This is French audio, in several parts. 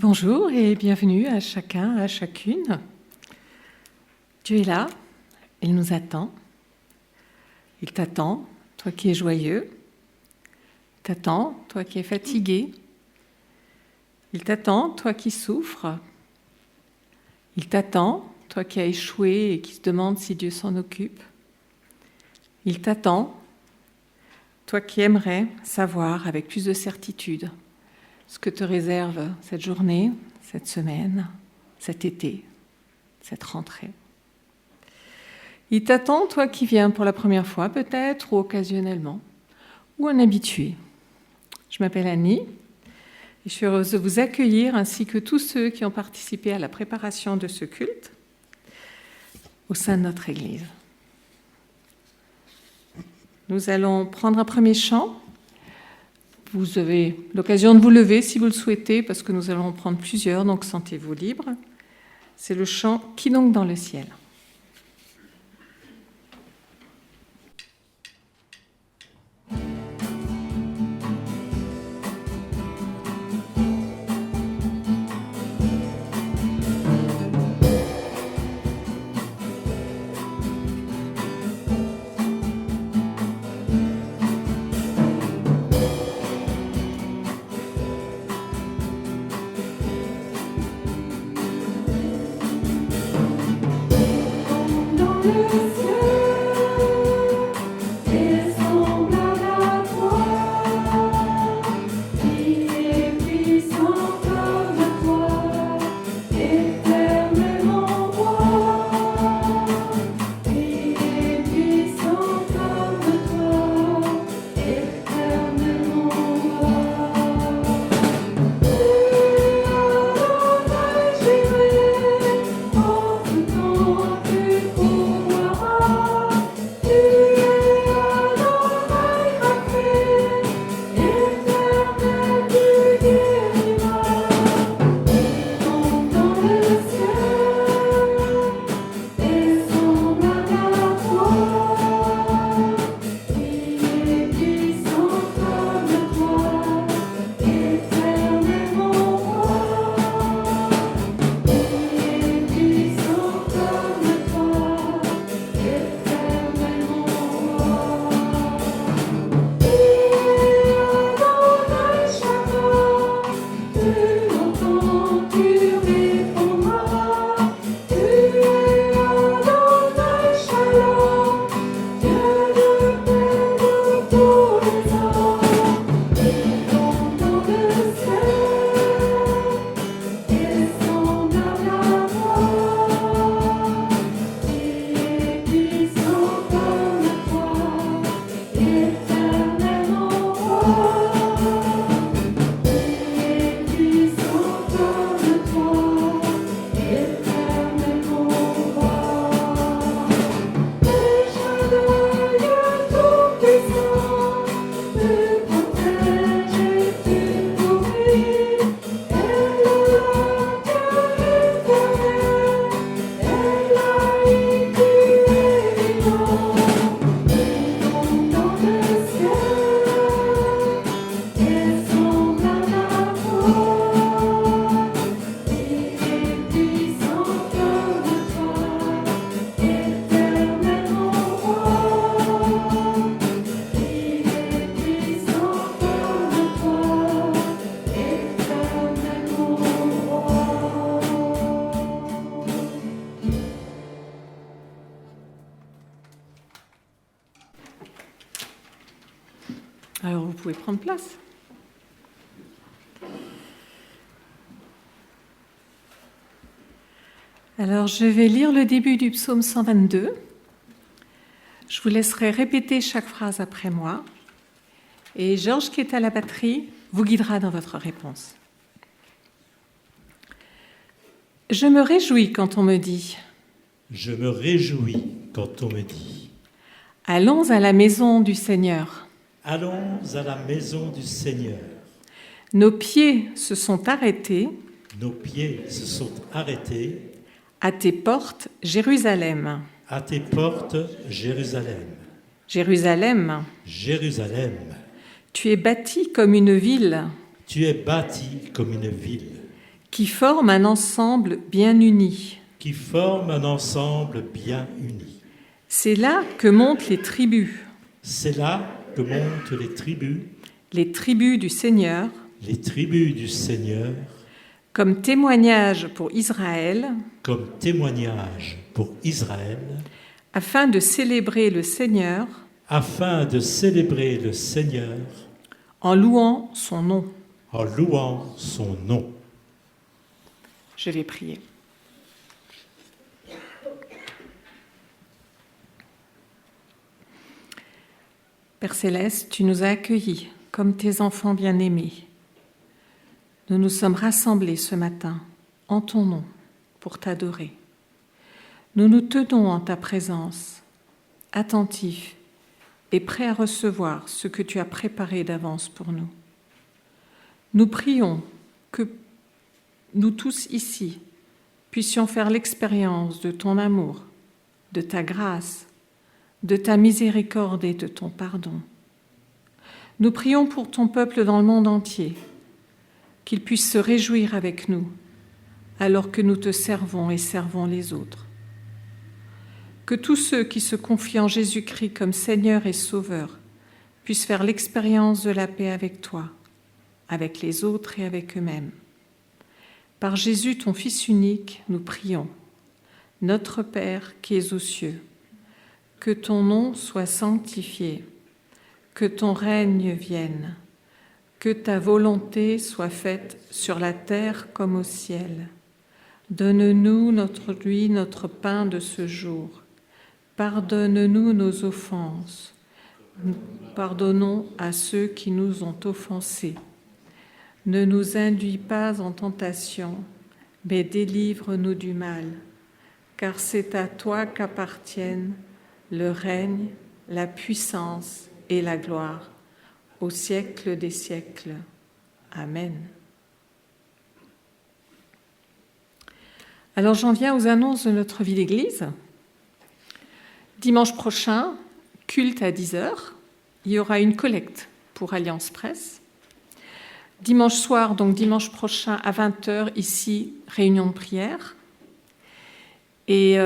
Bonjour et bienvenue à chacun, à chacune. Dieu est là, il nous attend. Il t'attend, toi qui es joyeux. Il t'attend, toi qui es fatigué. Il t'attend, toi qui souffres. Il t'attend, toi qui as échoué et qui se demande si Dieu s'en occupe. Il t'attend, toi qui aimerais savoir avec plus de certitude ce que te réserve cette journée, cette semaine, cet été, cette rentrée. Il t'attend, toi qui viens pour la première fois peut-être, ou occasionnellement, ou un habitué. Je m'appelle Annie, et je suis heureuse de vous accueillir, ainsi que tous ceux qui ont participé à la préparation de ce culte au sein de notre Église. Nous allons prendre un premier chant. Vous avez l'occasion de vous lever si vous le souhaitez, parce que nous allons en prendre plusieurs, donc sentez-vous libre. C'est le chant « Qui donc dans le ciel ?» Alors, vous pouvez prendre place. Alors, je vais lire le début du psaume 122. Je vous laisserai répéter chaque phrase après moi. Et Georges, qui est à la batterie, vous guidera dans votre réponse. Je me réjouis quand on me dit. Je me réjouis quand on me dit. Allons à la maison du Seigneur. Allons à la maison du Seigneur. Nos pieds se sont arrêtés. Nos pieds se sont arrêtés. À tes portes, Jérusalem. À tes portes, Jérusalem. Jérusalem. Jérusalem. Tu es bâtie comme une ville. Tu es bâtie comme une ville. qui forment un ensemble bien uni. qui forment un ensemble bien uni. C'est là que montent les tribus. C'est là que montent les tribus du Seigneur, les tribus du Seigneur, comme témoignage pour Israël, afin de célébrer le Seigneur, en louant son nom. Je vais prier. Père Céleste, tu nous as accueillis comme tes enfants bien-aimés. Nous nous sommes rassemblés ce matin en ton nom pour t'adorer. Nous nous tenons en ta présence, attentifs et prêts à recevoir ce que tu as préparé d'avance pour nous. Nous prions que nous tous ici puissions faire l'expérience de ton amour, de ta grâce, de ta miséricorde et de ton pardon. Nous prions pour ton peuple dans le monde entier, qu'il puisse se réjouir avec nous, alors que nous te servons et servons les autres. Que tous ceux qui se confient en Jésus-Christ comme Seigneur et Sauveur puissent faire l'expérience de la paix avec toi, avec les autres et avec eux-mêmes. Par Jésus, ton Fils unique, nous prions. Notre Père qui es aux cieux, que ton nom soit sanctifié, que ton règne vienne, que ta volonté soit faite sur la terre comme au ciel. Donne-nous aujourd'hui notre pain de ce jour. Pardonne-nous nos offenses. Nous pardonnons à ceux qui nous ont offensés. Ne nous induis pas en tentation, mais délivre-nous du mal, car c'est à toi qu'appartiennent le règne, la puissance et la gloire, au siècle des siècles. Amen. Alors j'en viens aux annonces de notre vie d'église. Dimanche prochain, culte à 10h, il y aura une collecte pour Alliance Presse. Dimanche soir, donc dimanche prochain à 20h, ici, réunion de prière. Et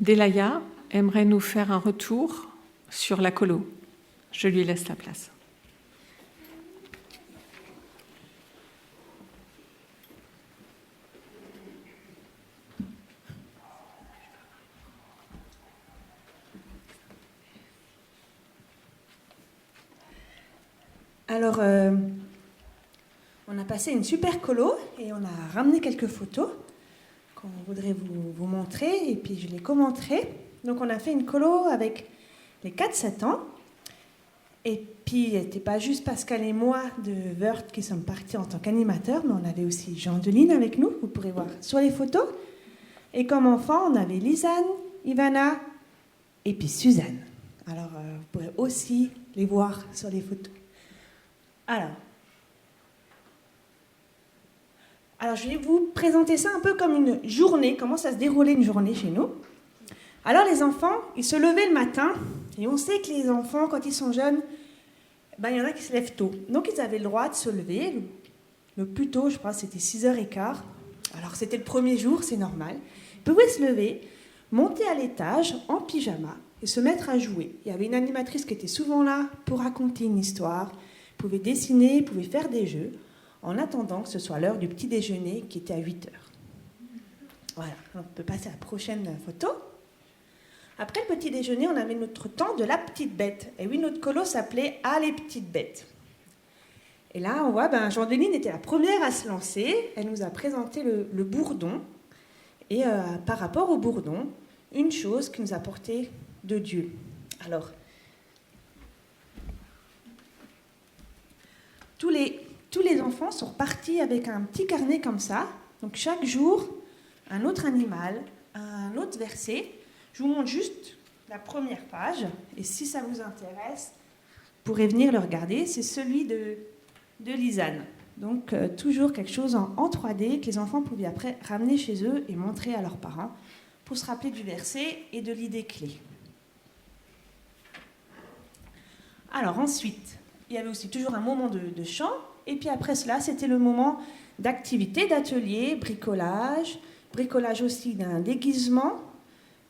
Delaya aimerait nous faire un retour sur la colo. Je lui laisse la place. Alors, on a passé une super colo et on a ramené quelques photos qu'on voudrait vous montrer et puis je les commenterai. Donc, on a fait une colo avec les 4-7 ans. Et puis, c'était pas juste Pascal et moi de Wörth qui sommes partis en tant qu'animateurs, mais on avait aussi Jean-Deline avec nous, vous pourrez voir sur les photos. Et comme enfant, on avait Lisanne, Ivana et puis Suzanne. Alors, vous pourrez aussi les voir sur les photos. Alors, je vais vous présenter ça un peu comme une journée, comment ça se déroulait une journée chez nous. Alors, les enfants, ils se levaient le matin, et on sait que les enfants, quand ils sont jeunes, il y en a qui se lèvent tôt. Donc, ils avaient le droit de se lever. Le plus tôt, je crois, c'était 6h15. Alors, c'était le premier jour, c'est normal. Ils pouvaient se lever, monter à l'étage en pyjama et se mettre à jouer. Il y avait une animatrice qui était souvent là pour raconter une histoire. Ils pouvaient dessiner, ils pouvaient faire des jeux, en attendant que ce soit l'heure du petit déjeuner qui était à 8h. Voilà, on peut passer à la prochaine photo. Après le petit déjeuner, on avait notre temps de la petite bête. Et oui, notre colo s'appelait « Ah, les petites bêtes ». Et là, on voit, Jean-Deline était la première à se lancer. Elle nous a présenté le bourdon. Et par rapport au bourdon, une chose qui nous a porté de Dieu. Alors, tous les enfants sont partis avec un petit carnet comme ça. Donc, chaque jour, un autre animal, un autre verset. Je vous montre juste la première page, et si ça vous intéresse, vous pourrez venir le regarder. C'est celui de Lisanne. Donc, toujours quelque chose en 3D que les enfants pouvaient après ramener chez eux et montrer à leurs parents pour se rappeler du verset et de l'idée clé. Alors ensuite, il y avait aussi toujours un moment de chant, et puis après cela, c'était le moment d'activités, d'ateliers, bricolage aussi d'un déguisement,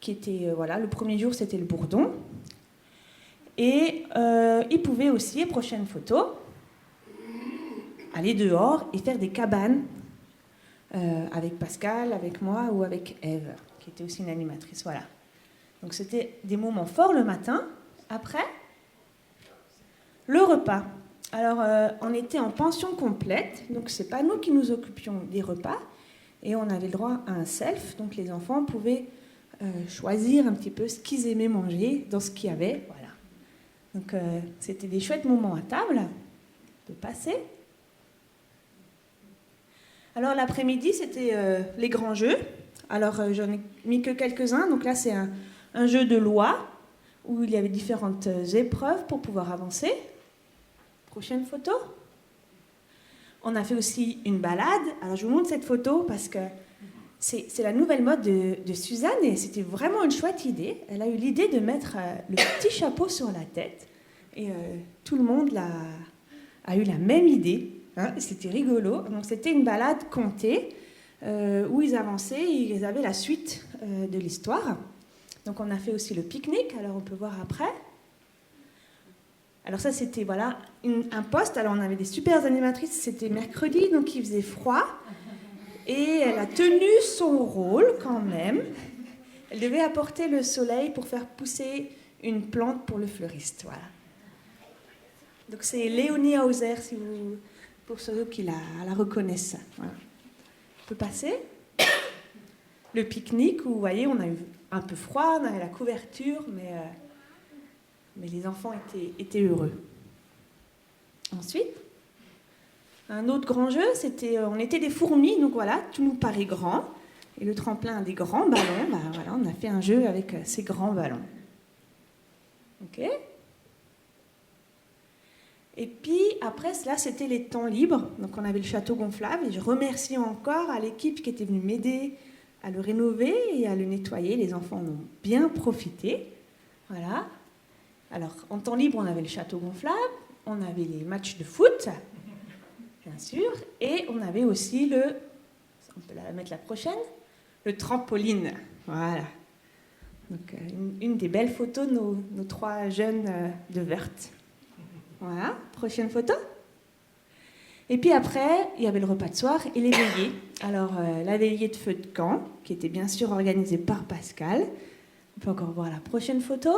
qui était, voilà, le premier jour c'était le bourdon. Et ils pouvaient aussi, prochaine photo, aller dehors et faire des cabanes avec Pascal, avec moi ou avec Ève, qui était aussi une animatrice. Voilà. Donc c'était des moments forts le matin. Après, le repas. Alors, on était en pension complète, donc c'est pas nous qui nous occupions des repas, et on avait le droit à un self, donc les enfants pouvaient choisir un petit peu ce qu'ils aimaient manger dans ce qu'il y avait. Voilà. Donc c'était des chouettes moments à table de passer. Alors l'après-midi, c'était les grands jeux. Alors j'en ai mis que quelques-uns. Donc là, c'est un jeu de loi où il y avait différentes épreuves pour pouvoir avancer. Prochaine photo. On a fait aussi une balade. Alors je vous montre cette photo parce que c'est la nouvelle mode de Suzanne et c'était vraiment une chouette idée. Elle a eu l'idée de mettre le petit chapeau sur la tête et tout le monde a eu la même idée. Hein, c'était rigolo. Donc c'était une balade contée où ils avançaient et ils avaient la suite de l'histoire. Donc on a fait aussi le pique-nique. Alors on peut voir après. Alors ça c'était voilà un poste. Alors on avait des super animatrices. C'était mercredi donc il faisait froid. Et elle a tenu son rôle quand même. Elle devait apporter le soleil pour faire pousser une plante pour le fleuriste. Voilà. Donc c'est Léonie Hauser, pour ceux qui la reconnaissent. Voilà. On peut passer. Le pique-nique, où vous voyez, on a eu un peu froid, on avait la couverture, mais les enfants étaient heureux. Ensuite, un autre grand jeu, on était des fourmis, donc voilà, tout nous paraît grand. Et le tremplin a des grands ballons. Bah, voilà, on a fait un jeu avec ces grands ballons. Ok. Et puis après, là, c'était les temps libres. Donc on avait le château gonflable. Et je remercie encore à l'équipe qui était venue m'aider à le rénover et à le nettoyer. Les enfants en ont bien profité. Voilà. Alors en temps libre, on avait le château gonflable. On avait les matchs de foot. Bien sûr, et on avait aussi on peut la mettre la prochaine, le trampoline. Voilà. Donc une des belles photos de nos trois jeunes de Wörth. Voilà, prochaine photo. Et puis après, il y avait le repas de soir et les veillées. Alors la veillée de feu de camp, qui était bien sûr organisée par Pascal. On peut encore voir la prochaine photo.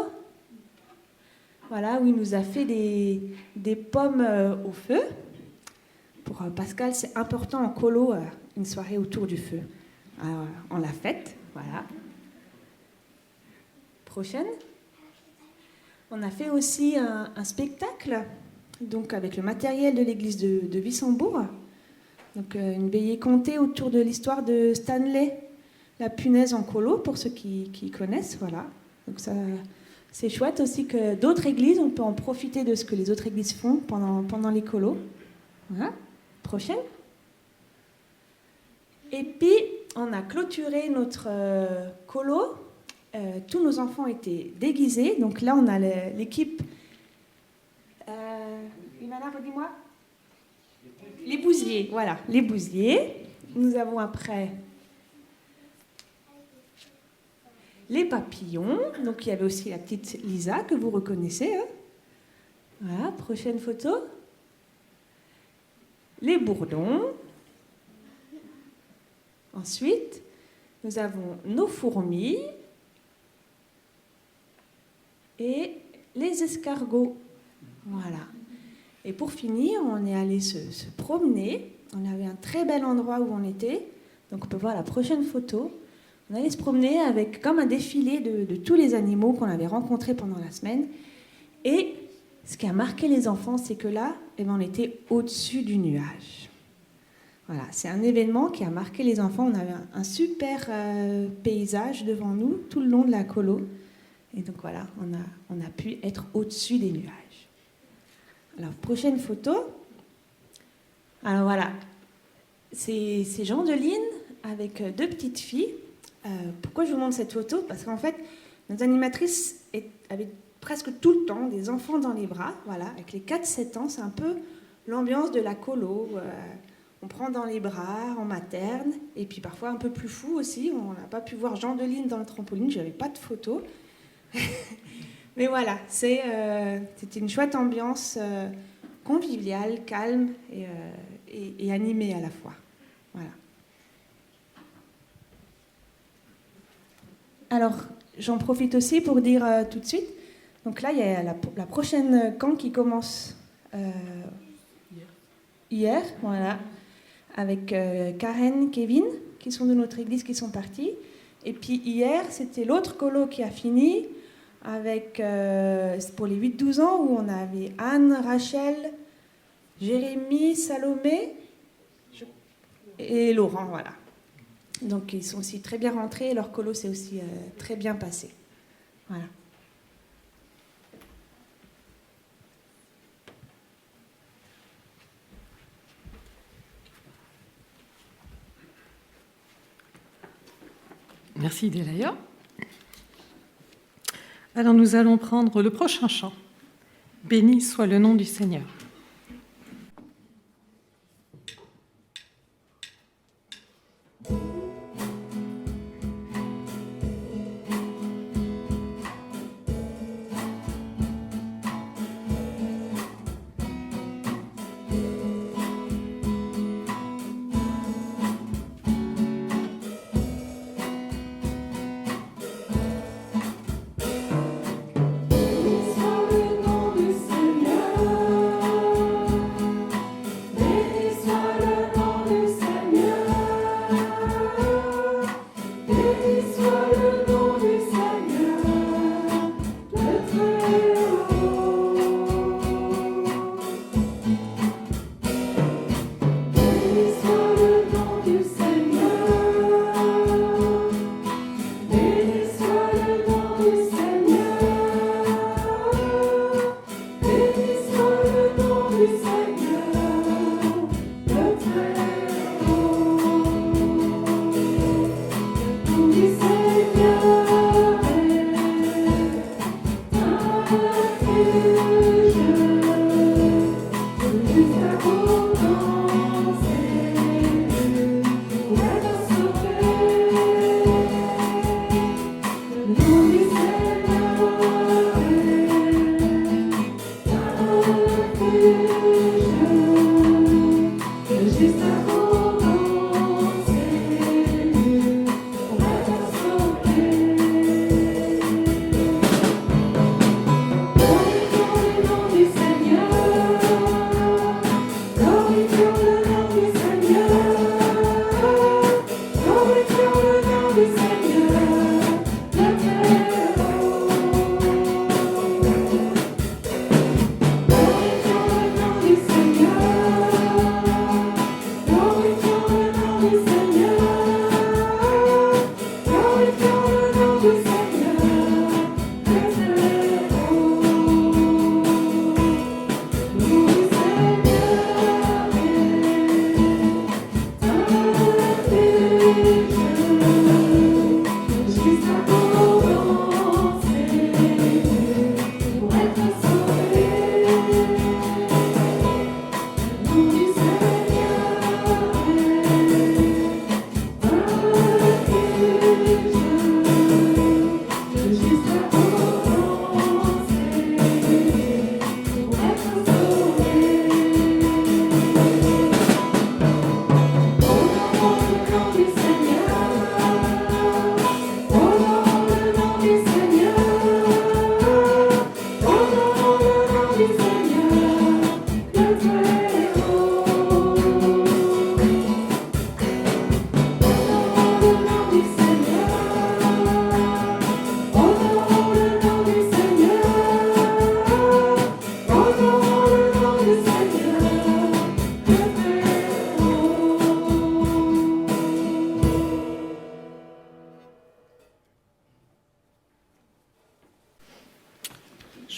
Voilà, où il nous a fait des pommes au feu. Pour Pascal, c'est important en colo, une soirée autour du feu. Alors, on l'a faite, voilà. Prochaine. On a fait aussi un spectacle, donc avec le matériel de l'église de Wissembourg. Donc une veillée contée autour de l'histoire de Stanley, la punaise en colo, pour ceux qui connaissent, voilà. Donc ça, c'est chouette aussi que d'autres églises, on peut en profiter de ce que les autres églises font pendant les colos. Voilà. Prochaine. Et puis, on a clôturé notre colo. Tous nos enfants étaient déguisés. Donc là, on a l'équipe... Imana, redis-moi. Les Bousiers. Voilà, les Bousiers. Nous avons après les papillons. Donc, il y avait aussi la petite Lisa, que vous reconnaissez. Hein. Voilà, prochaine photo. Les bourdons. Ensuite, nous avons nos fourmis et les escargots. Voilà. Et pour finir, on est allé se promener. On avait un très bel endroit où on était. Donc on peut voir la prochaine photo. On allait se promener avec comme un défilé de tous les animaux qu'on avait rencontrés pendant la semaine. Et ce qui a marqué les enfants, c'est que là, on était au-dessus du nuage. Voilà, c'est un événement qui a marqué les enfants. On avait un super paysage devant nous tout le long de la colo. Et donc voilà, on a pu être au-dessus des nuages. Alors, prochaine photo. Alors voilà, c'est Jean Deline avec deux petites filles. Pourquoi je vous montre cette photo ? Parce qu'en fait, nos animatrices avaient presque tout le temps des enfants dans les bras. Voilà, avec les 4-7 ans, c'est un peu l'ambiance de la colo. on prend dans les bras, on materne, et puis parfois un peu plus fou aussi. On n'a pas pu voir Jean Deline dans le trampoline, je n'avais pas de photo. Mais voilà, c'était une chouette ambiance conviviale, calme et animée à la fois. Voilà. Alors, j'en profite aussi pour dire tout de suite, donc là, il y a la prochaine camp qui commence hier, voilà, avec Karen, Kevin, qui sont de notre église, qui sont partis. Et puis hier, c'était l'autre colo qui a fini, avec, pour les 8-12 ans, où on avait Anne, Rachel, Jérémy, Salomé et Laurent, voilà. Donc ils sont aussi très bien rentrés, et leur colo s'est aussi très bien passé. Voilà. Merci Delaya. Alors nous allons prendre le prochain chant. Béni soit le nom du Seigneur.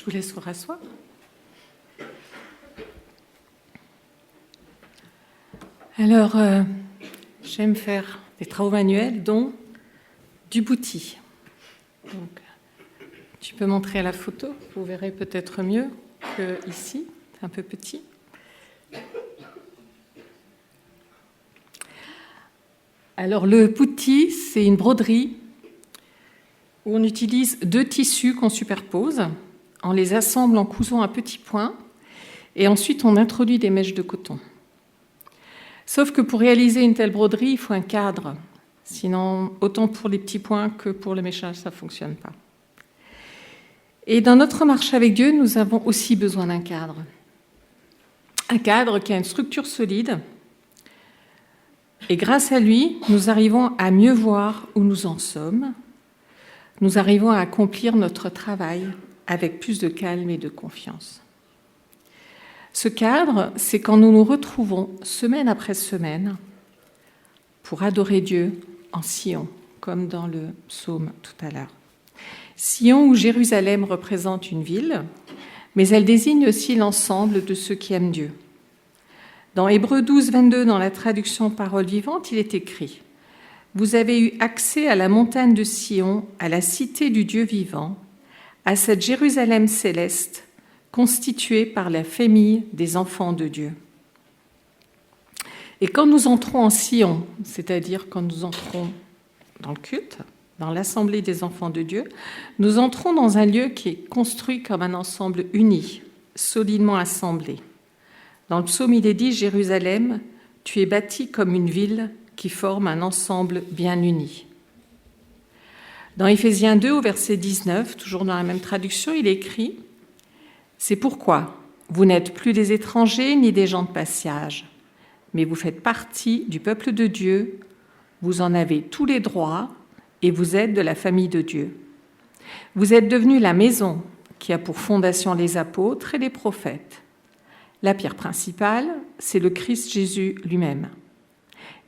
Je vous laisse vous rasseoir. Alors, j'aime faire des travaux manuels, dont du bouti. Donc, tu peux montrer à la photo, vous verrez peut-être mieux que ici, c'est un peu petit. Alors le putti, c'est une broderie où on utilise 2 tissus qu'on superpose, on les assemble en cousant à petits points et ensuite on introduit des mèches de coton. Sauf que pour réaliser une telle broderie, il faut un cadre. Sinon, autant pour les petits points que pour le méchage, ça ne fonctionne pas. Et dans notre marche avec Dieu, nous avons aussi besoin d'un cadre. Un cadre qui a une structure solide. Et grâce à lui, nous arrivons à mieux voir où nous en sommes. Nous arrivons à accomplir notre travail avec plus de calme et de confiance. Ce cadre, c'est quand nous nous retrouvons semaine après semaine pour adorer Dieu en Sion, comme dans le psaume tout à l'heure. Sion ou Jérusalem représente une ville, mais elle désigne aussi l'ensemble de ceux qui aiment Dieu. Dans Hébreux 12, 22, dans la traduction Parole vivante, il est écrit « Vous avez eu accès à la montagne de Sion, à la cité du Dieu vivant, à cette Jérusalem céleste, constituée par la famille des enfants de Dieu. » Et quand nous entrons en Sion, c'est-à-dire quand nous entrons dans le culte, dans l'assemblée des enfants de Dieu, nous entrons dans un lieu qui est construit comme un ensemble uni, solidement assemblé. Dans le psaume, il est dit « Jérusalem, tu es bâtie comme une ville qui forme un ensemble bien uni. » Dans Éphésiens 2, au verset 19, toujours dans la même traduction, il est écrit « C'est pourquoi vous n'êtes plus des étrangers ni des gens de passage, mais vous faites partie du peuple de Dieu, vous en avez tous les droits et vous êtes de la famille de Dieu. Vous êtes devenus la maison qui a pour fondation les apôtres et les prophètes. La pierre principale, c'est le Christ Jésus lui-même.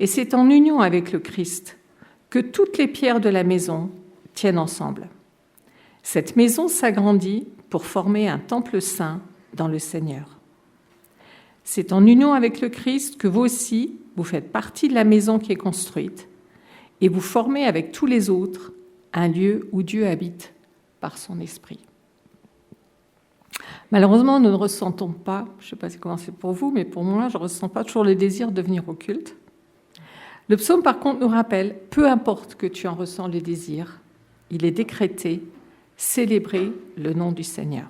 Et c'est en union avec le Christ que toutes les pierres de la maison tiennent ensemble. Cette maison s'agrandit pour former un temple saint dans le Seigneur. C'est en union avec le Christ que vous aussi, vous faites partie de la maison qui est construite et vous formez avec tous les autres un lieu où Dieu habite par son esprit. Malheureusement, nous ne ressentons pas, je ne sais pas comment c'est pour vous, mais pour moi, je ne ressens pas toujours le désir de venir au culte. Le psaume, par contre, nous rappelle, peu importe que tu en ressens le désir, il est décrété, célébrer le nom du Seigneur.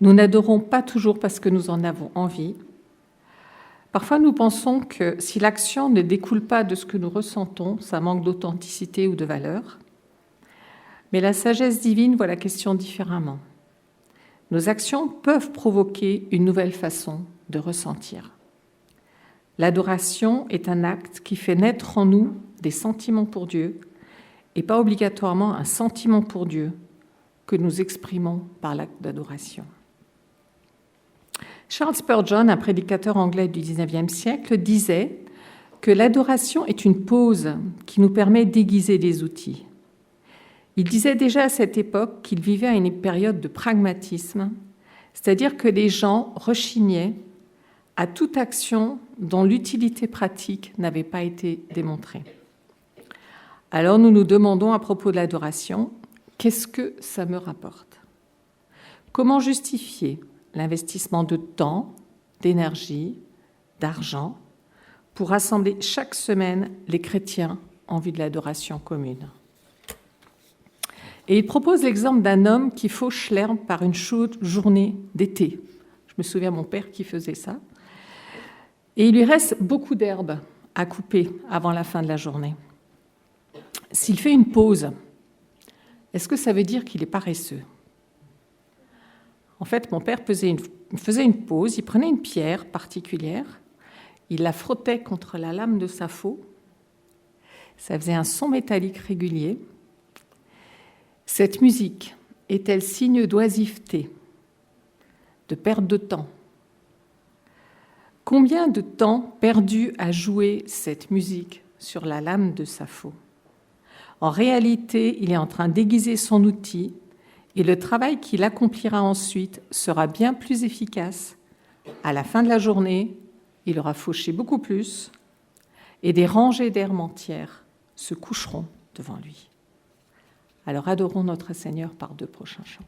Nous n'adorons pas toujours parce que nous en avons envie. Parfois, nous pensons que si l'action ne découle pas de ce que nous ressentons, ça manque d'authenticité ou de valeur. Mais la sagesse divine voit la question différemment. Nos actions peuvent provoquer une nouvelle façon de ressentir. L'adoration est un acte qui fait naître en nous des sentiments pour Dieu et pas obligatoirement un sentiment pour Dieu que nous exprimons par l'acte d'adoration. Charles Spurgeon, un prédicateur anglais du XIXe siècle, disait que l'adoration est une pause qui nous permet d'aiguiser les outils. Il disait déjà à cette époque qu'il vivait à une période de pragmatisme, c'est-à-dire que les gens rechignaient à toute action dont l'utilité pratique n'avait pas été démontrée. Alors nous nous demandons à propos de l'adoration, qu'est-ce que ça me rapporte ? Comment justifier l'investissement de temps, d'énergie, d'argent pour rassembler chaque semaine les chrétiens en vue de l'adoration commune ? Et il propose l'exemple d'un homme qui fauche l'herbe par une chaude journée d'été. Je me souviens de mon père qui faisait ça. Et il lui reste beaucoup d'herbe à couper avant la fin de la journée. S'il fait une pause, est-ce que ça veut dire qu'il est paresseux ? En fait, mon père faisait une pause, il prenait une pierre particulière, il la frottait contre la lame de sa faux, ça faisait un son métallique régulier. Cette musique est-elle signe d'oisiveté, de perte de temps ? Combien de temps perdu à jouer cette musique sur la lame de sa faux ? En réalité, il est en train d'aiguiser son outil et le travail qu'il accomplira ensuite sera bien plus efficace. À la fin de la journée, il aura fauché beaucoup plus et des rangées d'herbes entières se coucheront devant lui. Alors adorons notre Seigneur par 2 prochains chants.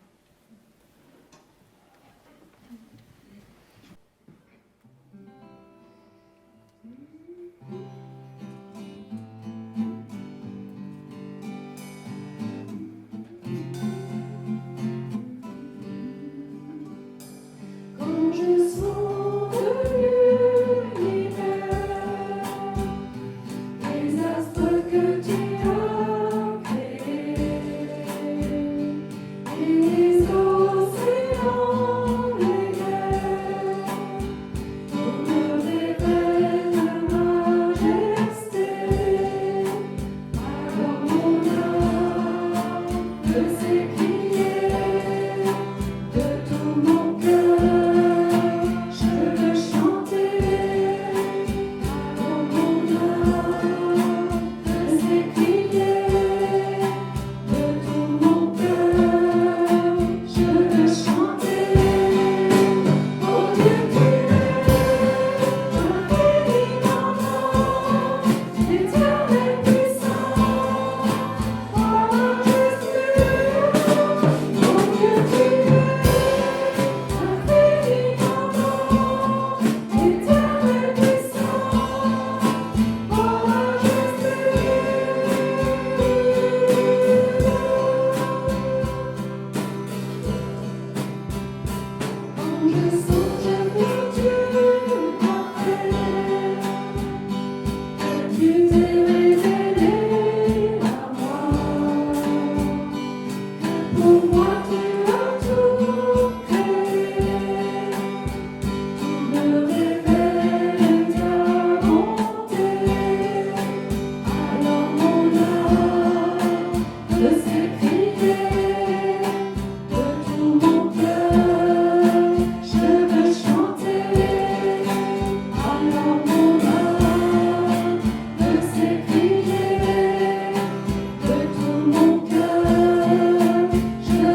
Je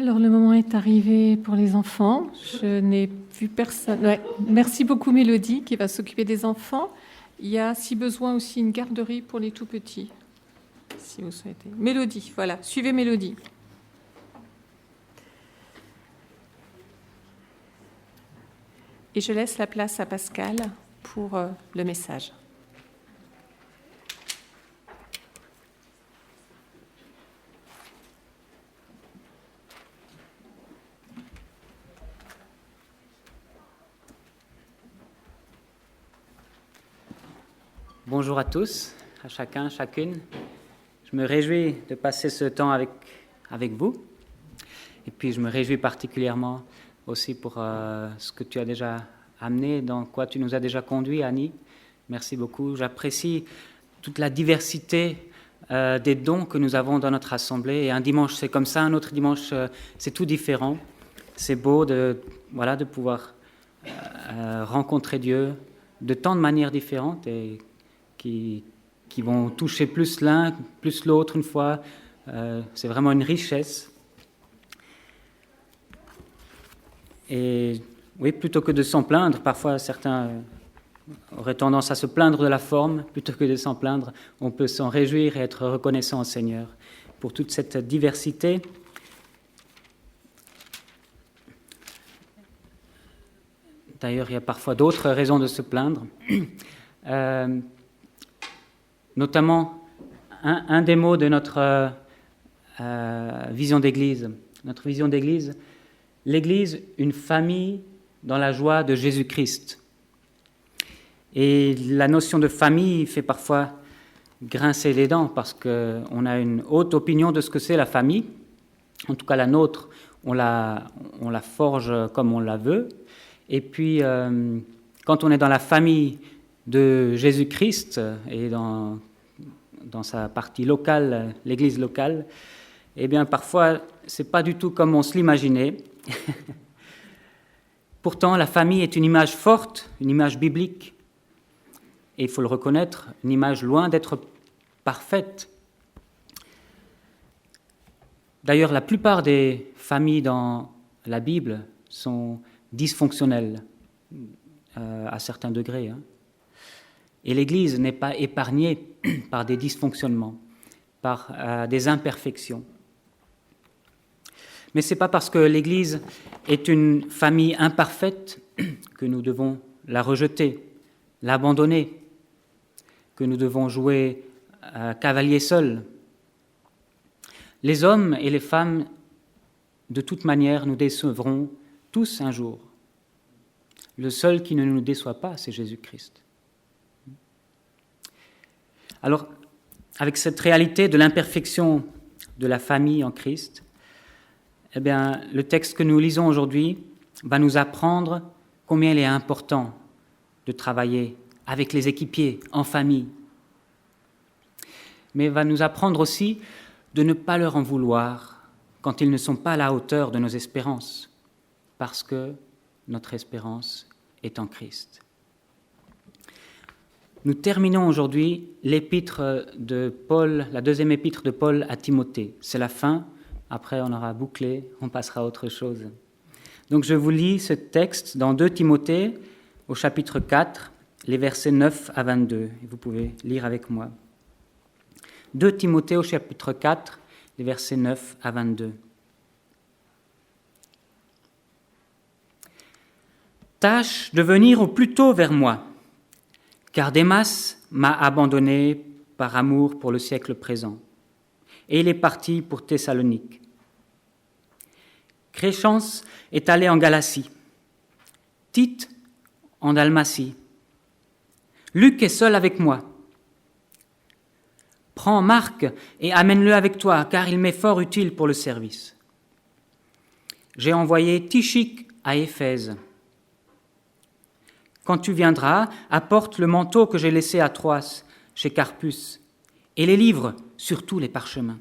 Alors, le moment est arrivé pour les enfants. Je n'ai vu personne. Ouais. Merci beaucoup, Mélodie, qui va s'occuper des enfants. Il y a, si besoin, aussi une garderie pour les tout-petits, si vous souhaitez. Mélodie, voilà. Suivez Mélodie. Et je laisse la place à Pascal pour le message. Bonjour à tous, à chacun, chacune. Je me réjouis de passer ce temps avec vous. Et puis je me réjouis particulièrement aussi pour ce que tu as déjà amené, dans quoi tu nous as déjà conduit, Annie. Merci beaucoup. J'apprécie toute la diversité des dons que nous avons dans notre assemblée. Et un dimanche, c'est comme ça, un autre dimanche, c'est tout différent. C'est beau de pouvoir rencontrer Dieu de tant de manières différentes et qui vont toucher plus l'un, plus l'autre une fois. C'est vraiment une richesse. Et oui, plutôt que de s'en plaindre, parfois certains auraient tendance à se plaindre de la forme, plutôt que de s'en plaindre, on peut s'en réjouir et être reconnaissant au Seigneur pour toute cette diversité. D'ailleurs, il y a parfois d'autres raisons de se plaindre. Notamment, un des mots de notre vision d'Église. Notre vision d'Église, l'Église, une famille dans la joie de Jésus-Christ. Et la notion de famille fait parfois grincer les dents parce qu'on a une haute opinion de ce que c'est la famille. En tout cas, la nôtre, on la forge comme on la veut. Et puis, quand on est dans la famille de Jésus-Christ et dans sa partie locale, l'Église locale, eh bien, parfois, c'est pas du tout comme on se l'imaginait. Pourtant, la famille est une image forte, une image biblique, et il faut le reconnaître, une image loin d'être parfaite. D'ailleurs, la plupart des familles dans la Bible sont dysfonctionnelles à certains degrés. Et l'Église n'est pas épargnée par des dysfonctionnements, par des imperfections. Mais ce n'est pas parce que l'Église est une famille imparfaite que nous devons la rejeter, l'abandonner, que nous devons jouer cavalier seul. Les hommes et les femmes, de toute manière, nous décevront tous un jour. Le seul qui ne nous déçoit pas, c'est Jésus-Christ. Alors, avec cette réalité de l'imperfection de la famille en Christ, eh bien, le texte que nous lisons aujourd'hui va nous apprendre combien il est important de travailler avec les équipiers, en famille. Mais va nous apprendre aussi de ne pas leur en vouloir quand ils ne sont pas à la hauteur de nos espérances, parce que notre espérance est en Christ. Nous terminons aujourd'hui l'épître de Paul, la deuxième épître de Paul à Timothée. C'est la fin, après on aura bouclé, on passera à autre chose. Donc je vous lis ce texte dans 2 Timothée, au chapitre 4, les versets 9 à 22. Vous pouvez lire avec moi. 2 Timothée au chapitre 4, les versets 9 à 22. Tâche de venir au plus tôt vers moi, car Démas m'a abandonné par amour pour le siècle présent, et il est parti pour Thessalonique. Créchence est allé en Galatie, Tite en Dalmatie. Luc est seul avec moi. Prends Marc et amène-le avec toi, car il m'est fort utile pour le service. J'ai envoyé Tychique à Éphèse. Quand tu viendras, apporte le manteau que j'ai laissé à Troas, chez Carpus, et les livres, surtout les parchemins.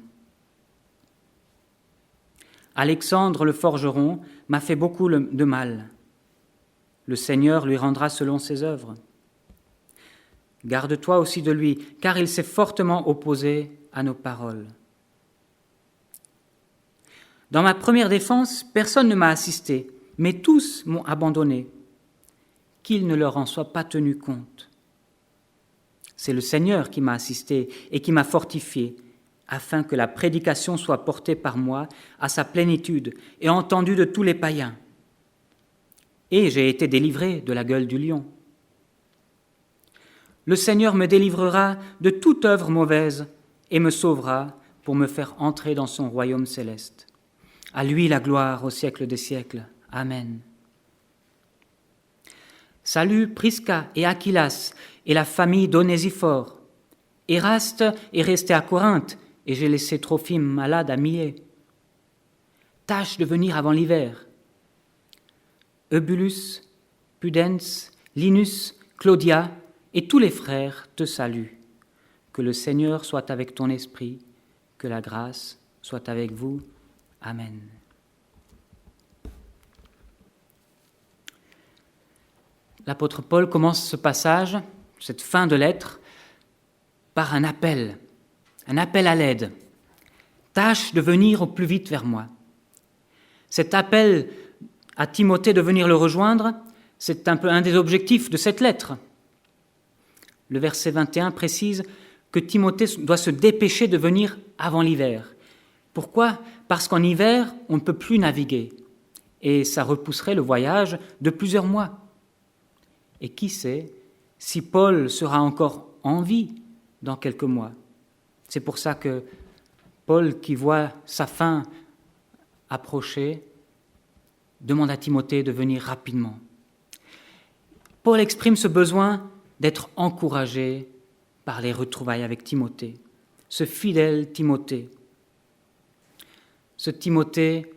Alexandre le forgeron m'a fait beaucoup de mal. Le Seigneur lui rendra selon ses œuvres. Garde-toi aussi de lui, car il s'est fortement opposé à nos paroles. Dans ma première défense, personne ne m'a assisté, mais tous m'ont abandonné. Qu'il ne leur en soit pas tenu compte. C'est le Seigneur qui m'a assisté et qui m'a fortifié, afin que la prédication soit portée par moi à sa plénitude et entendue de tous les païens. Et j'ai été délivré de la gueule du lion. Le Seigneur me délivrera de toute œuvre mauvaise et me sauvera pour me faire entrer dans son royaume céleste. À lui la gloire au siècle des siècles. Amen. Salut Prisca et Aquilas et la famille d'Onésiphore. Éraste est resté à Corinthe et j'ai laissé Trophime malade à Milet. Tâche de venir avant l'hiver. Eubulus, Pudens, Linus, Claudia et tous les frères te saluent. Que le Seigneur soit avec ton esprit, que la grâce soit avec vous. Amen. L'apôtre Paul commence ce passage, cette fin de lettre, par un appel à l'aide. Tâche de venir au plus vite vers moi. Cet appel à Timothée de venir le rejoindre, c'est un peu un des objectifs de cette lettre. Le verset 21 précise que Timothée doit se dépêcher de venir avant l'hiver. Pourquoi ? Parce qu'en hiver, on ne peut plus naviguer et ça repousserait le voyage de plusieurs mois. Et qui sait si Paul sera encore en vie dans quelques mois. C'est pour ça que Paul, qui voit sa fin approcher, demande à Timothée de venir rapidement. Paul exprime ce besoin d'être encouragé par les retrouvailles avec Timothée, ce fidèle Timothée. Ce Timothée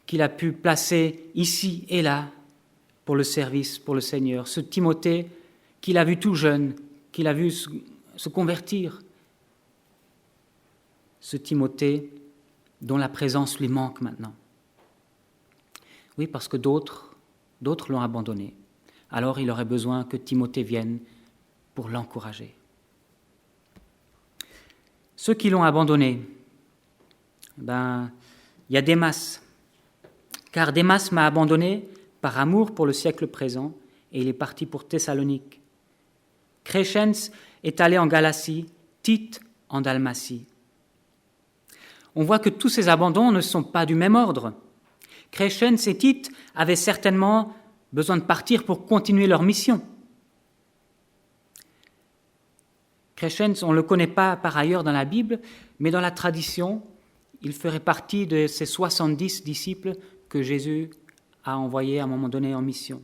qu'il a pu placer ici et là pour le service, pour le Seigneur. Ce Timothée qu'il a vu tout jeune, qu'il a vu se convertir. Ce Timothée dont la présence lui manque maintenant. Oui, parce que d'autres l'ont abandonné. Alors il aurait besoin que Timothée vienne pour l'encourager. Ceux qui l'ont abandonné, il y a Démas. Car Démas m'a abandonné par amour pour le siècle présent et il est parti pour Thessalonique. Crescens est allé en Galatie, Tite en Dalmatie. On voit que tous ces abandons ne sont pas du même ordre. Crescens et Tite avaient certainement besoin de partir pour continuer leur mission. Crescens, on ne le connaît pas par ailleurs dans la Bible, mais dans la tradition, il ferait partie de ces 70 disciples que Jésus a envoyés à un moment donné en mission.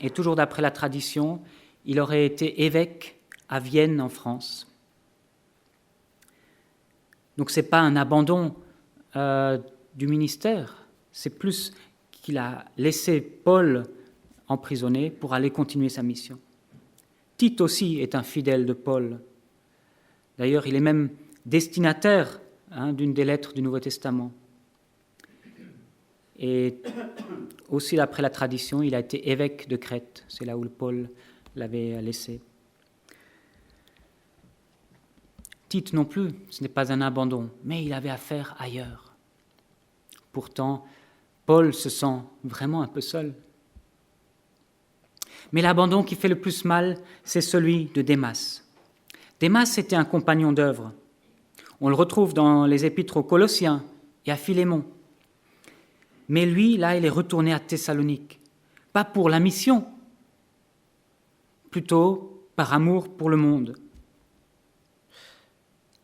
Et toujours d'après la tradition, il aurait été évêque à Vienne en France. Donc ce n'est pas un abandon du ministère, c'est plus qu'il a laissé Paul emprisonné pour aller continuer sa mission. Tite aussi est un fidèle de Paul. D'ailleurs, il est même destinataire d'une des lettres du Nouveau Testament. Et aussi, d'après la tradition, il a été évêque de Crète. C'est là où Paul l'avait laissé. Tite non plus, ce n'est pas un abandon, mais il avait affaire ailleurs. Pourtant, Paul se sent vraiment un peu seul. Mais l'abandon qui fait le plus mal, c'est celui de Démas. Démas était un compagnon d'œuvre. On le retrouve dans les épîtres aux Colossiens et à Philémon. Mais lui, là, il est retourné à Thessalonique. Pas pour la mission, plutôt par amour pour le monde.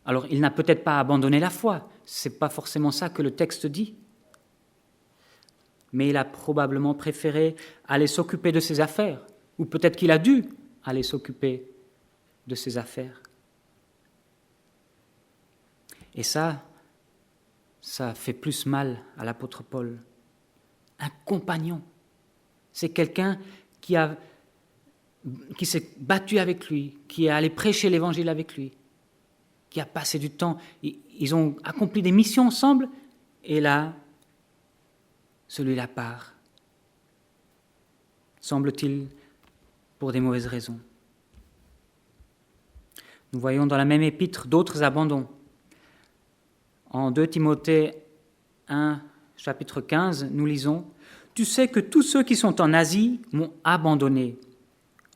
Alors, il n'a peut-être pas abandonné la foi, ce n'est pas forcément ça que le texte dit. Mais il a probablement préféré aller s'occuper de ses affaires, ou peut-être qu'il a dû aller s'occuper de ses affaires. Et ça fait plus mal à l'apôtre Paul. Un compagnon, c'est quelqu'un qui s'est battu avec lui, qui est allé prêcher l'évangile avec lui, qui a passé du temps. Ils ont accompli des missions ensemble, et là, celui-là part. Semble-t-il, pour des mauvaises raisons. Nous voyons dans la même épître d'autres abandons. En 2 Timothée 1, chapitre 15, nous lisons « Tu sais que tous ceux qui sont en Asie m'ont abandonné,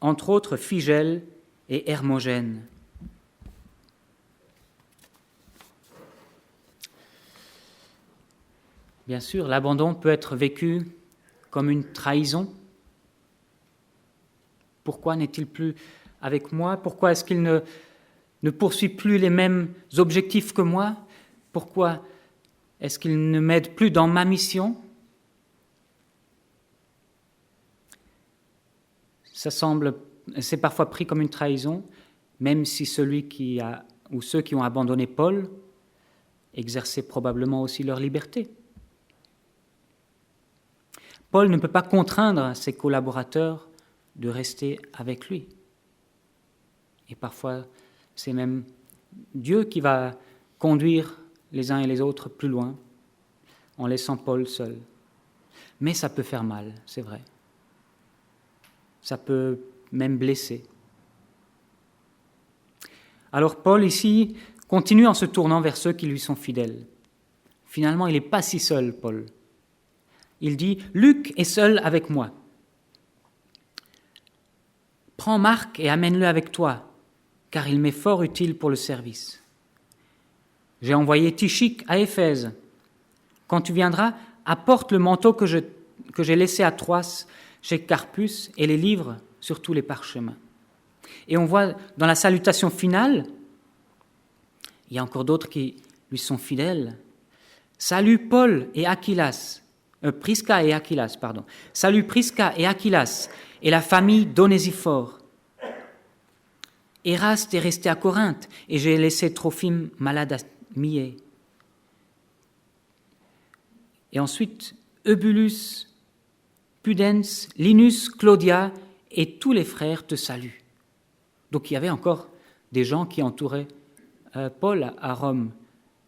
entre autres Phygèle et Hermogène. » Bien sûr, l'abandon peut être vécu comme une trahison. Pourquoi n'est-il plus avec moi? Pourquoi est-ce qu'il ne poursuit plus les mêmes objectifs que moi? Pourquoi est-ce qu'il ne m'aide plus dans ma mission? C'est parfois pris comme une trahison, même si celui ou ceux qui ont abandonné Paul exerçaient probablement aussi leur liberté. Paul ne peut pas contraindre ses collaborateurs de rester avec lui. Et parfois, c'est même Dieu qui va conduire les uns et les autres plus loin, en laissant Paul seul. Mais ça peut faire mal, c'est vrai. Ça peut même blesser. Alors Paul, ici, continue en se tournant vers ceux qui lui sont fidèles. Finalement, il n'est pas si seul, Paul. Il dit « Luc est seul avec moi. Prends Marc et amène-le avec toi, car il m'est fort utile pour le service. J'ai envoyé Tychique à Éphèse. Quand tu viendras, apporte le manteau que j'ai laissé à Troas chez Carpus et les livres, surtout les parchemins. » Et on voit dans la salutation finale, il y a encore d'autres qui lui sont fidèles. « Salut Paul et Aquilas. Prisca et Aquilas, pardon. Salut Prisca et Aquilas et la famille d'Onésiphore. Éraste est resté à Corinthe et j'ai laissé Trophime malade à Milet. » Et ensuite, Eubulus, Pudens, Linus, Claudia et tous les frères te saluent. Donc il y avait encore des gens qui entouraient Paul à Rome.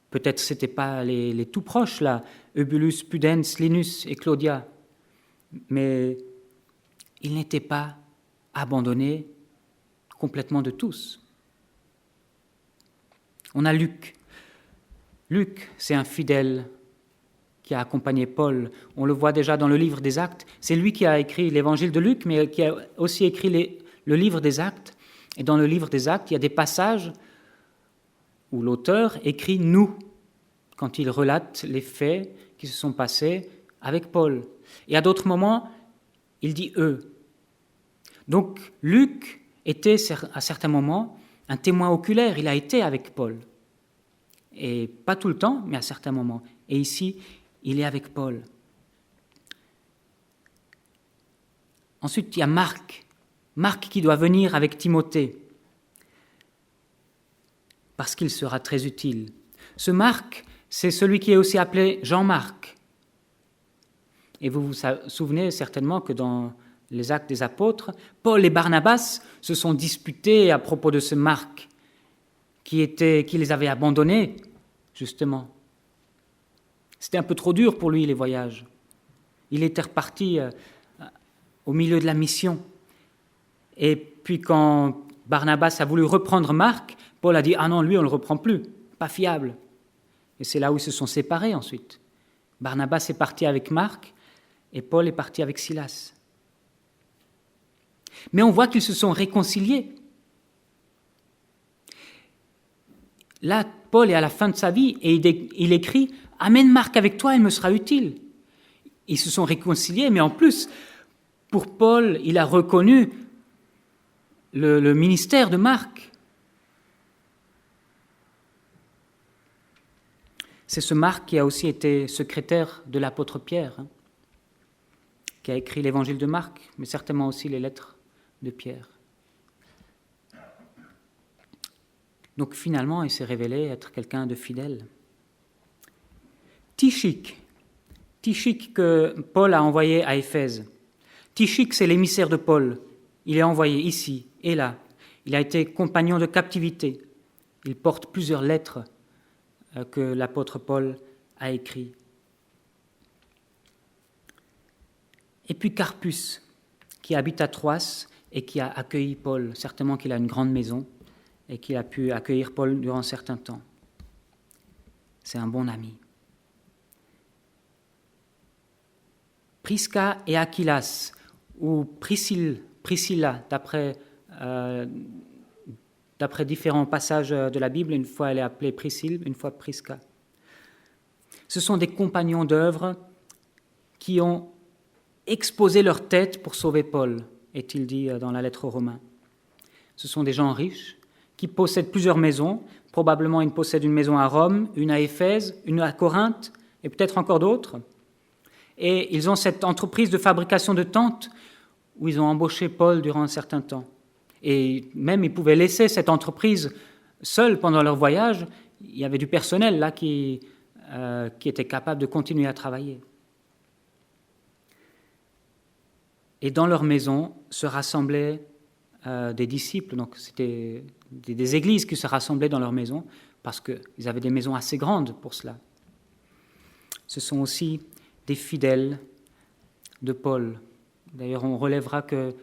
Peut-être ce n'étaient pas les tout proches, là, Eubulus, Pudens, Linus et Claudia. Mais il n'était pas abandonné complètement de tous. On a Luc. Luc, c'est un fidèle qui a accompagné Paul. On le voit déjà dans le livre des Actes. C'est lui qui a écrit l'évangile de Luc, mais qui a aussi écrit le livre des Actes. Et dans le livre des Actes, il y a des passages où l'auteur écrit « nous » quand il relate les faits qui se sont passés avec Paul. Et à d'autres moments, il dit « eux ». Donc Luc était à certains moments un témoin oculaire, il a été avec Paul. Et pas tout le temps, mais à certains moments. Et ici, il est avec Paul. Ensuite, il y a Marc. Marc qui doit venir avec Timothée, parce qu'il sera très utile. Ce Marc, c'est celui qui est aussi appelé Jean-Marc. Et vous vous souvenez certainement que dans les Actes des Apôtres, Paul et Barnabas se sont disputés à propos de ce Marc qui les avait abandonnés, justement. C'était un peu trop dur pour lui, les voyages. Il était reparti au milieu de la mission. Et puis quand Barnabas a voulu reprendre Marc, Paul a dit « Ah non, lui, on ne le reprend plus, pas fiable ». Et c'est là où ils se sont séparés ensuite. Barnabas est parti avec Marc et Paul est parti avec Silas. Mais on voit qu'ils se sont réconciliés. Là, Paul est à la fin de sa vie et il écrit « Amène Marc avec toi, il me sera utile ». Ils se sont réconciliés, mais en plus, pour Paul, il a reconnu le ministère de Marc. C'est ce Marc qui a aussi été secrétaire de l'apôtre Pierre, qui a écrit l'évangile de Marc, mais certainement aussi les lettres de Pierre. Donc finalement, il s'est révélé être quelqu'un de fidèle. Tychique que Paul a envoyé à Éphèse. Tychique, c'est l'émissaire de Paul. Il est envoyé ici et là. Il a été compagnon de captivité. Il porte plusieurs lettres que l'apôtre Paul a écrites. Et puis Carpus, qui habite à Troas et qui a accueilli Paul. Certainement qu'il a une grande maison et qu'il a pu accueillir Paul durant un certain temps. C'est un bon ami. Prisca et Aquilas, ou Priscilla, d'après différents passages de la Bible. Une fois elle est appelée Priscille, une fois Prisca. Ce sont des compagnons d'œuvre qui ont exposé leur tête pour sauver Paul, est-il dit dans la lettre aux Romains. Ce sont des gens riches qui possèdent plusieurs maisons. Probablement, ils possèdent une maison à Rome, une à Éphèse, une à Corinthe, et peut-être encore d'autres. Et ils ont cette entreprise de fabrication de tentes où ils ont embauché Paul durant un certain temps. Et même, ils pouvaient laisser cette entreprise seule pendant leur voyage. Il y avait du personnel là qui était capable de continuer à travailler. Et dans leur maison se rassemblaient des disciples, donc c'était des églises qui se rassemblaient dans leur maison parce qu'ils avaient des maisons assez grandes pour cela. Ce sont aussi des fidèles de Paul. D'ailleurs, on relèvera que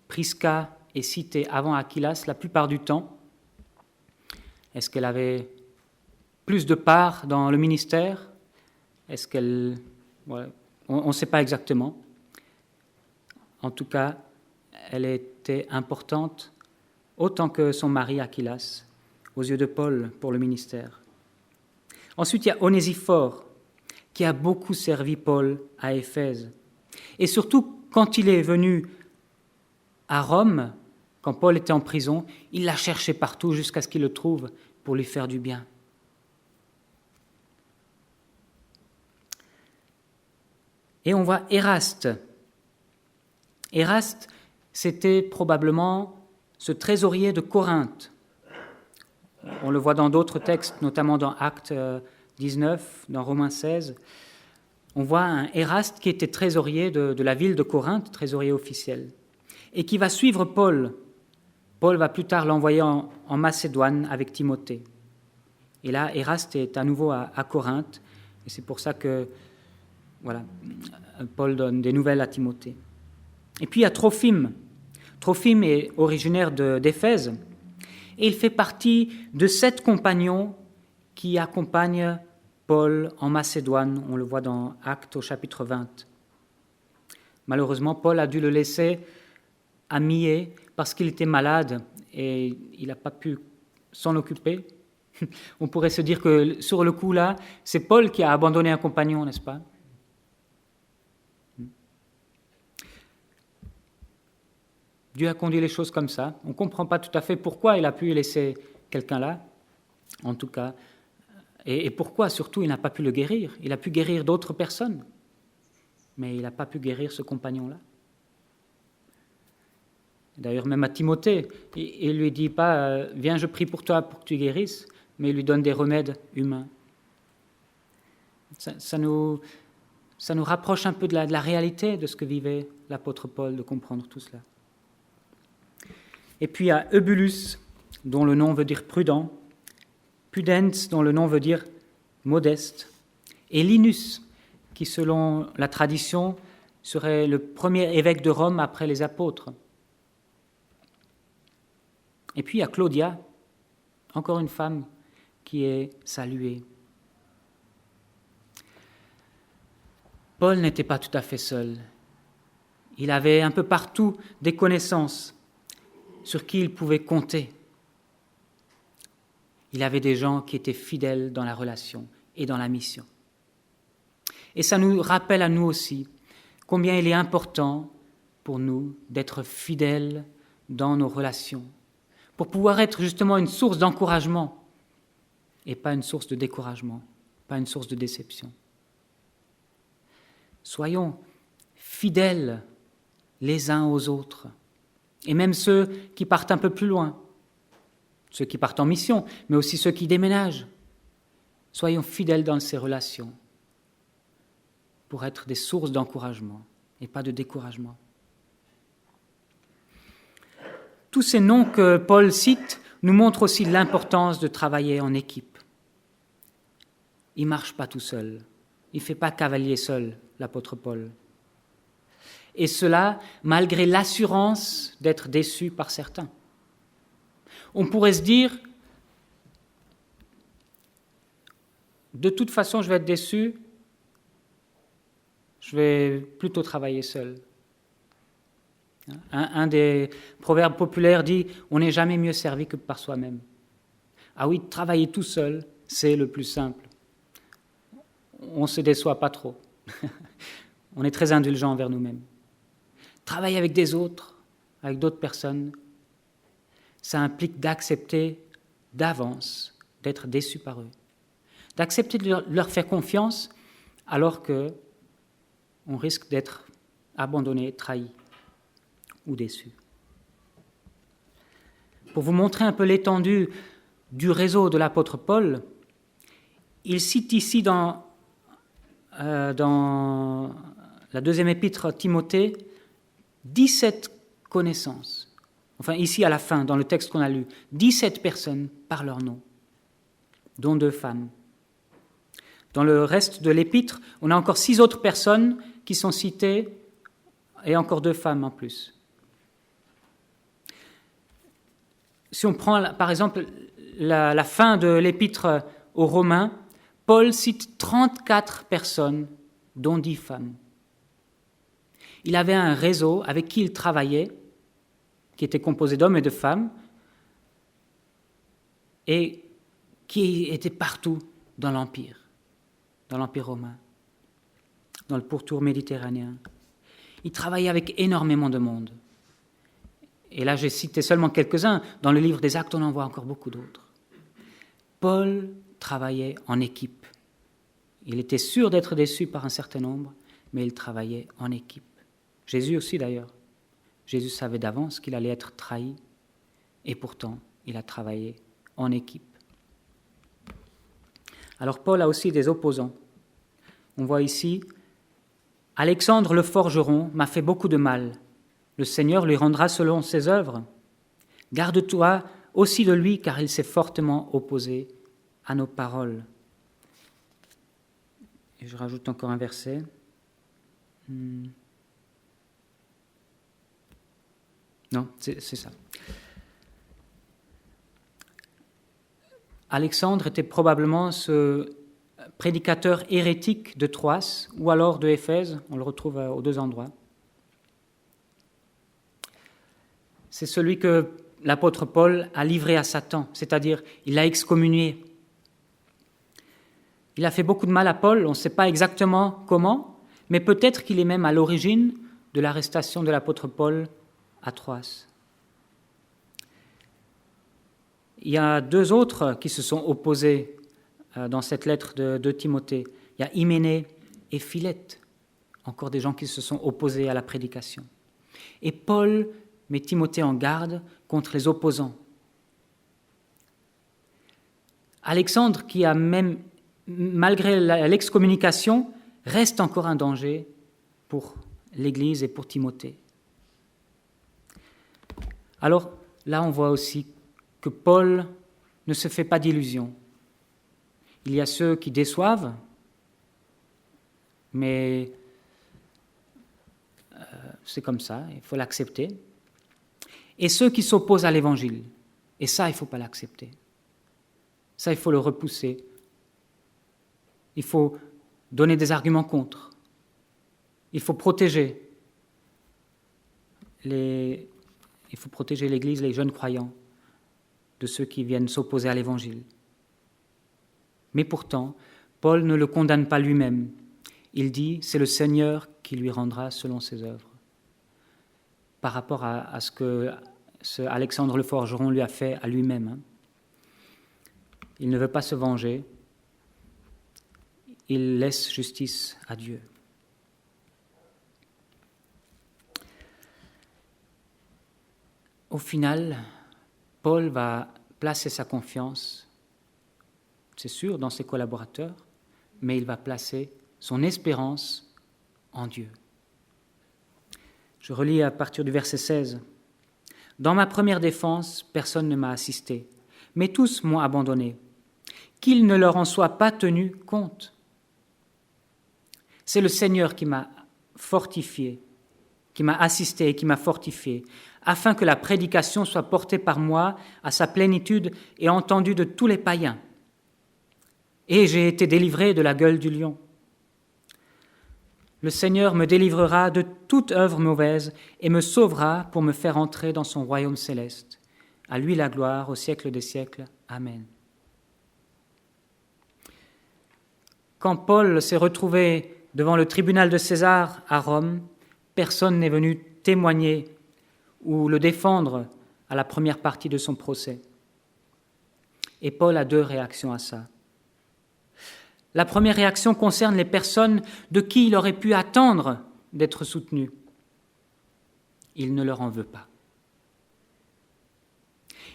Prisca est citée avant Aquilas la plupart du temps. Est-ce qu'elle avait plus de part dans le ministère? Est-ce qu'elle... Ouais, on ne sait pas exactement. En tout cas, elle était importante autant que son mari Aquilas aux yeux de Paul pour le ministère. Ensuite, il y a Onésiphore qui a beaucoup servi Paul à Éphèse. Et surtout, quand il est venu à Rome, quand Paul était en prison, il l'a cherché partout jusqu'à ce qu'il le trouve pour lui faire du bien. Et on voit Éraste. Éraste, c'était probablement ce trésorier de Corinthe. On le voit dans d'autres textes, notamment dans Actes 19, dans Romains 16. On voit un Éraste qui était trésorier de la ville de Corinthe, trésorier officiel, et qui va suivre Paul. Paul va plus tard l'envoyer en Macédoine avec Timothée. Et là, Éraste est à nouveau à Corinthe, et c'est pour ça que Paul donne des nouvelles à Timothée. Et puis il y a Trophime. Trophime est originaire d'Éphèse, et il fait partie de 7 compagnons qui accompagnent Paul en Macédoine. On le voit dans Actes au chapitre 20. Malheureusement, Paul a dû le laisser à Myé parce qu'il était malade et il n'a pas pu s'en occuper. On pourrait se dire que sur le coup là, c'est Paul qui a abandonné un compagnon, n'est-ce pas? Dieu a conduit les choses comme ça. On ne comprend pas tout à fait pourquoi il a pu laisser quelqu'un là, en tout cas, et pourquoi surtout il n'a pas pu le guérir. Il a pu guérir d'autres personnes, mais il n'a pas pu guérir ce compagnon-là. D'ailleurs, même à Timothée, il ne lui dit pas « Viens, je prie pour toi pour que tu guérisses », mais il lui donne des remèdes humains. Ça nous rapproche un peu de la réalité de ce que vivait l'apôtre Paul, de comprendre tout cela. Et puis il y a Eubulus, dont le nom veut dire prudent, Pudens, dont le nom veut dire modeste, et Linus, qui selon la tradition serait le premier évêque de Rome après les apôtres. Et puis il y a Claudia, encore une femme qui est saluée. Paul n'était pas tout à fait seul. Il avait un peu partout des connaissances sur qui il pouvait compter. Il avait des gens qui étaient fidèles dans la relation et dans la mission. Et ça nous rappelle à nous aussi combien il est important pour nous d'être fidèles dans nos relations, pour pouvoir être justement une source d'encouragement et pas une source de découragement, pas une source de déception. Soyons fidèles les uns aux autres, et même ceux qui partent un peu plus loin, ceux qui partent en mission, mais aussi ceux qui déménagent. Soyons fidèles dans ces relations pour être des sources d'encouragement et pas de découragement. Tous ces noms que Paul cite nous montrent aussi l'importance de travailler en équipe. Il ne marche pas tout seul, il ne fait pas cavalier seul, l'apôtre Paul. Et cela, malgré l'assurance d'être déçu par certains. On pourrait se dire, de toute façon, je vais être déçu, je vais plutôt travailler seul. Un des proverbes populaires dit « On n'est jamais mieux servi que par soi-même ». Ah oui, travailler tout seul, c'est le plus simple. On ne se déçoit pas trop. On est très indulgent envers nous-mêmes. Travailler avec des autres, avec d'autres personnes, ça implique d'accepter d'avance d'être déçu par eux, d'accepter de leur faire confiance alors qu'on risque d'être abandonné, trahi ou déçu. Pour vous montrer un peu l'étendue du réseau de l'apôtre Paul, il cite ici dans la deuxième épître Timothée 17 connaissances. Enfin, ici à la fin, dans le texte qu'on a lu, 17 personnes par leur nom, dont 2 femmes. Dans le reste de l'épître, on a encore 6 autres personnes qui sont citées et encore 2 femmes en plus. Si on prend par exemple la fin de l'épître aux Romains, Paul cite 34 personnes, dont 10 femmes. Il avait un réseau avec qui il travaillait, qui était composé d'hommes et de femmes, et qui était partout dans l'Empire romain, dans le pourtour méditerranéen. Il travaillait avec énormément de monde. Et là, j'ai cité seulement quelques-uns. Dans le livre des Actes, on en voit encore beaucoup d'autres. Paul travaillait en équipe. Il était sûr d'être déçu par un certain nombre, mais il travaillait en équipe. Jésus aussi, d'ailleurs. Jésus savait d'avance qu'il allait être trahi, et pourtant, il a travaillé en équipe. Alors, Paul a aussi des opposants. On voit ici « Alexandre le forgeron m'a fait beaucoup de mal. Le Seigneur lui rendra selon ses œuvres. Garde-toi aussi de lui, car il s'est fortement opposé à nos paroles. » Et je rajoute encore un verset. Non, c'est ça. Alexandre était probablement ce prédicateur hérétique de Troas ou alors de Éphèse, on le retrouve aux 2 endroits. C'est celui que l'apôtre Paul a livré à Satan, c'est-à-dire il l'a excommunié. Il a fait beaucoup de mal à Paul, on ne sait pas exactement comment, mais peut-être qu'il est même à l'origine de l'arrestation de l'apôtre Paul à Troas. Il y a 2 autres qui se sont opposés dans cette lettre de Timothée. Il y a Hyménée et Philette, encore des gens qui se sont opposés à la prédication. Et Paul met Timothée en garde contre les opposants. Alexandre, qui a même, malgré l'excommunication, reste encore un danger pour l'Église et pour Timothée. Alors là, on voit aussi que Paul ne se fait pas d'illusions. Il y a ceux qui déçoivent, mais c'est comme ça, il faut l'accepter. Et ceux qui s'opposent à l'Évangile, et ça, il ne faut pas l'accepter. Ça, il faut le repousser. Il faut donner des arguments contre. Il faut protéger l'Église, les jeunes croyants, de ceux qui viennent s'opposer à l'Évangile. Mais pourtant, Paul ne le condamne pas lui-même. Il dit, c'est le Seigneur qui lui rendra selon ses œuvres. Par rapport à ce que Alexandre le forgeron lui a fait à lui-même. Il ne veut pas se venger. Il laisse justice à Dieu. Au final, Paul va placer sa confiance, c'est sûr, dans ses collaborateurs, mais il va placer son espérance en Dieu. Je relis à partir du verset 16. « Dans ma première défense, personne ne m'a assisté, mais tous m'ont abandonné. Qu'il ne leur en soit pas tenu compte. C'est le Seigneur qui m'a fortifié, qui m'a assisté et qui m'a fortifié, afin que la prédication soit portée par moi à sa plénitude et entendue de tous les païens. Et j'ai été délivré de la gueule du lion. le Seigneur me délivrera de toute œuvre mauvaise et me sauvera pour me faire entrer dans son royaume céleste. À lui la gloire au siècle des siècles. Amen. Quand Paul s'est retrouvé devant le tribunal de César à Rome, personne n'est venu témoigner ou le défendre à la première partie de son procès. Et Paul a deux réactions à ça. La première réaction concerne les personnes de qui il aurait pu attendre d'être soutenu. Il ne leur en veut pas.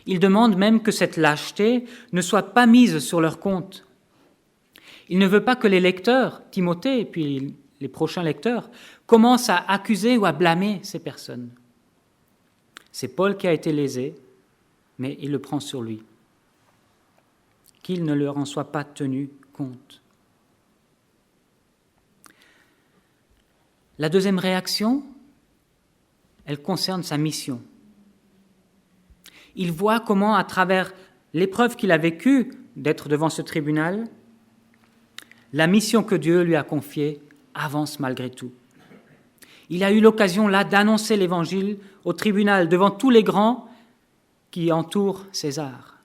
Il demande même que cette lâcheté ne soit pas mise sur leur compte. Il ne veut pas que les lecteurs, Timothée et puis les prochains lecteurs, commencent à accuser ou à blâmer ces personnes. C'est Paul qui a été lésé, mais il le prend sur lui. Qu'il ne leur en soit pas tenu compte. La deuxième réaction, elle concerne sa mission. Il voit comment, à travers l'épreuve qu'il a vécue d'être devant ce tribunal, la mission que Dieu lui a confiée avance malgré tout. Il a eu l'occasion là d'annoncer l'Évangile au tribunal devant tous les grands qui entourent César.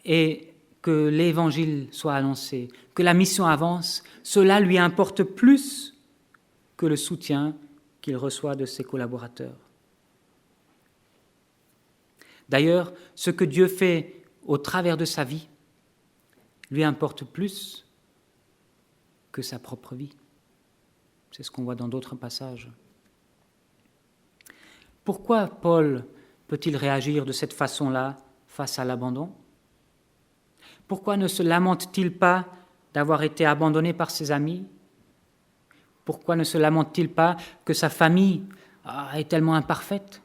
Et que l'Évangile soit annoncé, que la mission avance, cela lui importe plus que le soutien qu'il reçoit de ses collaborateurs. D'ailleurs, ce que Dieu fait au travers de sa vie lui importe plus que sa propre vie. C'est ce qu'on voit dans d'autres passages. Pourquoi Paul peut-il réagir de cette façon-là face à l'abandon ? Pourquoi ne se lamente-t-il pas d'avoir été abandonné par ses amis ? Pourquoi ne se lamente-t-il pas que sa famille est tellement imparfaite ?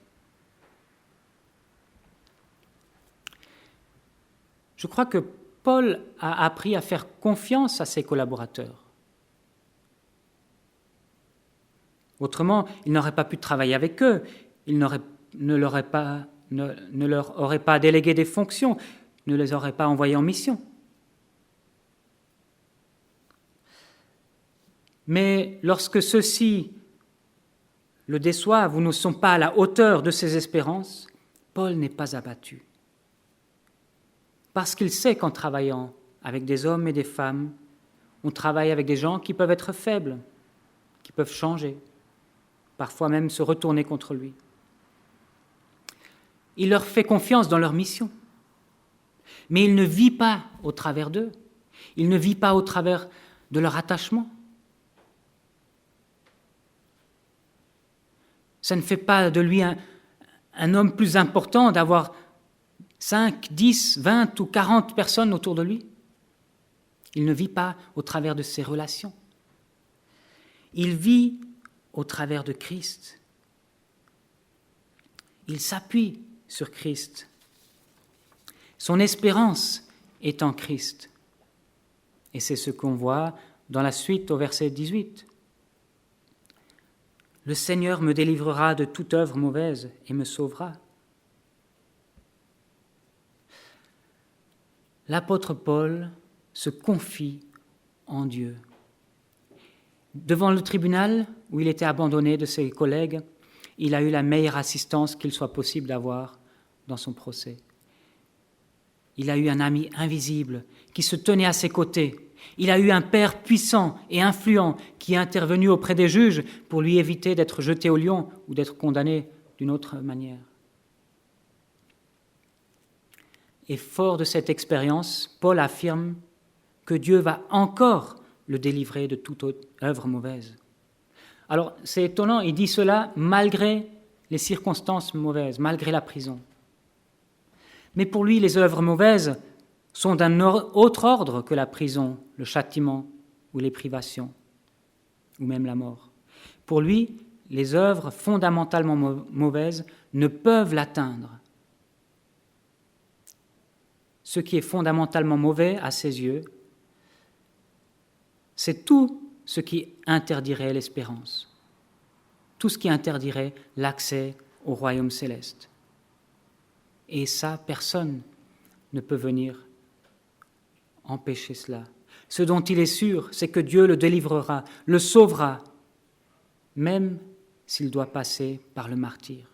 Je crois que Paul a appris à faire confiance à ses collaborateurs. Autrement, il n'aurait pas pu travailler avec eux, il ne leur aurait pas délégué des fonctions, ne les aurait pas envoyés en mission. Mais lorsque ceux-ci le déçoivent ou ne sont pas à la hauteur de ses espérances, Paul n'est pas abattu. Parce qu'il sait qu'en travaillant avec des hommes et des femmes, on travaille avec des gens qui peuvent être faibles, qui peuvent changer, parfois même se retourner contre lui. Il leur fait confiance dans leur mission, mais il ne vit pas au travers d'eux, il ne vit pas au travers de leur attachement. Ça ne fait pas de lui un homme plus important d'avoir 5, 10, 20 ou 40 personnes autour de lui. Il ne vit pas au travers de ses relations. Il vit au travers de Christ. Il s'appuie sur Christ. Son espérance est en Christ. Et c'est ce qu'on voit dans la suite au verset 18. « Le Seigneur me délivrera de toute œuvre mauvaise et me sauvera. » L'apôtre Paul se confie en Dieu. Devant le tribunal où il était abandonné de ses collègues, il a eu la meilleure assistance qu'il soit possible d'avoir dans son procès. Il a eu un ami invisible qui se tenait à ses côtés. Il a eu un père puissant et influent qui est intervenu auprès des juges pour lui éviter d'être jeté au lion ou d'être condamné d'une autre manière. Et fort de cette expérience, Paul affirme que Dieu va encore le délivrer de toute œuvre mauvaise. Alors, c'est étonnant, il dit cela malgré les circonstances mauvaises, malgré la prison. Mais pour lui, les œuvres mauvaises sont d'un autre ordre que la prison, le châtiment ou les privations, ou même la mort. Pour lui, les œuvres fondamentalement mauvaises ne peuvent l'atteindre. Ce qui est fondamentalement mauvais à ses yeux, c'est tout ce qui interdirait l'espérance, tout ce qui interdirait l'accès au royaume céleste. Et ça, personne ne peut venir empêcher cela. Ce dont il est sûr, c'est que Dieu le délivrera, le sauvera, même s'il doit passer par le martyre.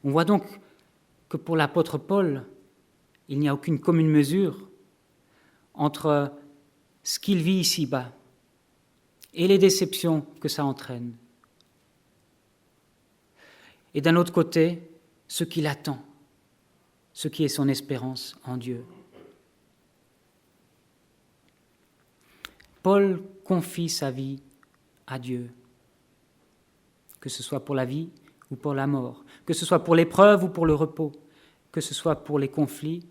On voit donc que pour l'apôtre Paul, il n'y a aucune commune mesure entre ce qu'il vit ici-bas et les déceptions que ça entraîne. Et d'un autre côté, ce qu'il attend, ce qui est son espérance en Dieu. Paul confie sa vie à Dieu, que ce soit pour la vie ou pour la mort, que ce soit pour l'épreuve ou pour le repos, que ce soit pour les conflits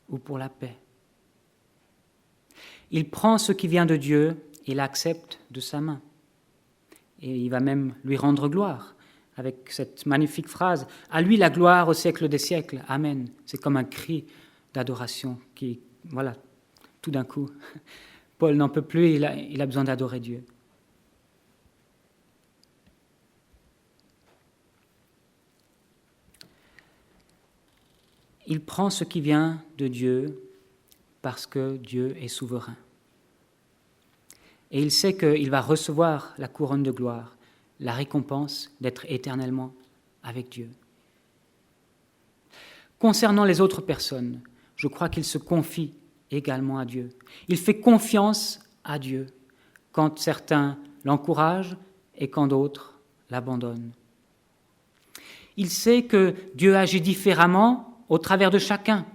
ou pour la paix. Il prend ce qui vient de Dieu et l'accepte de sa main. Et il va même lui rendre gloire, avec cette magnifique phrase « À lui la gloire au siècle des siècles, Amen ». C'est comme un cri d'adoration qui, voilà, tout d'un coup, Paul n'en peut plus, il a besoin d'adorer Dieu. Il prend ce qui vient de Dieu parce que Dieu est souverain. Et il sait qu'il va recevoir la couronne de gloire, la récompense d'être éternellement avec Dieu. Concernant les autres personnes, je crois qu'il se confie également à Dieu. Il fait confiance à Dieu quand certains l'encouragent et quand d'autres l'abandonnent. Il sait que Dieu agit différemment au travers de chacun.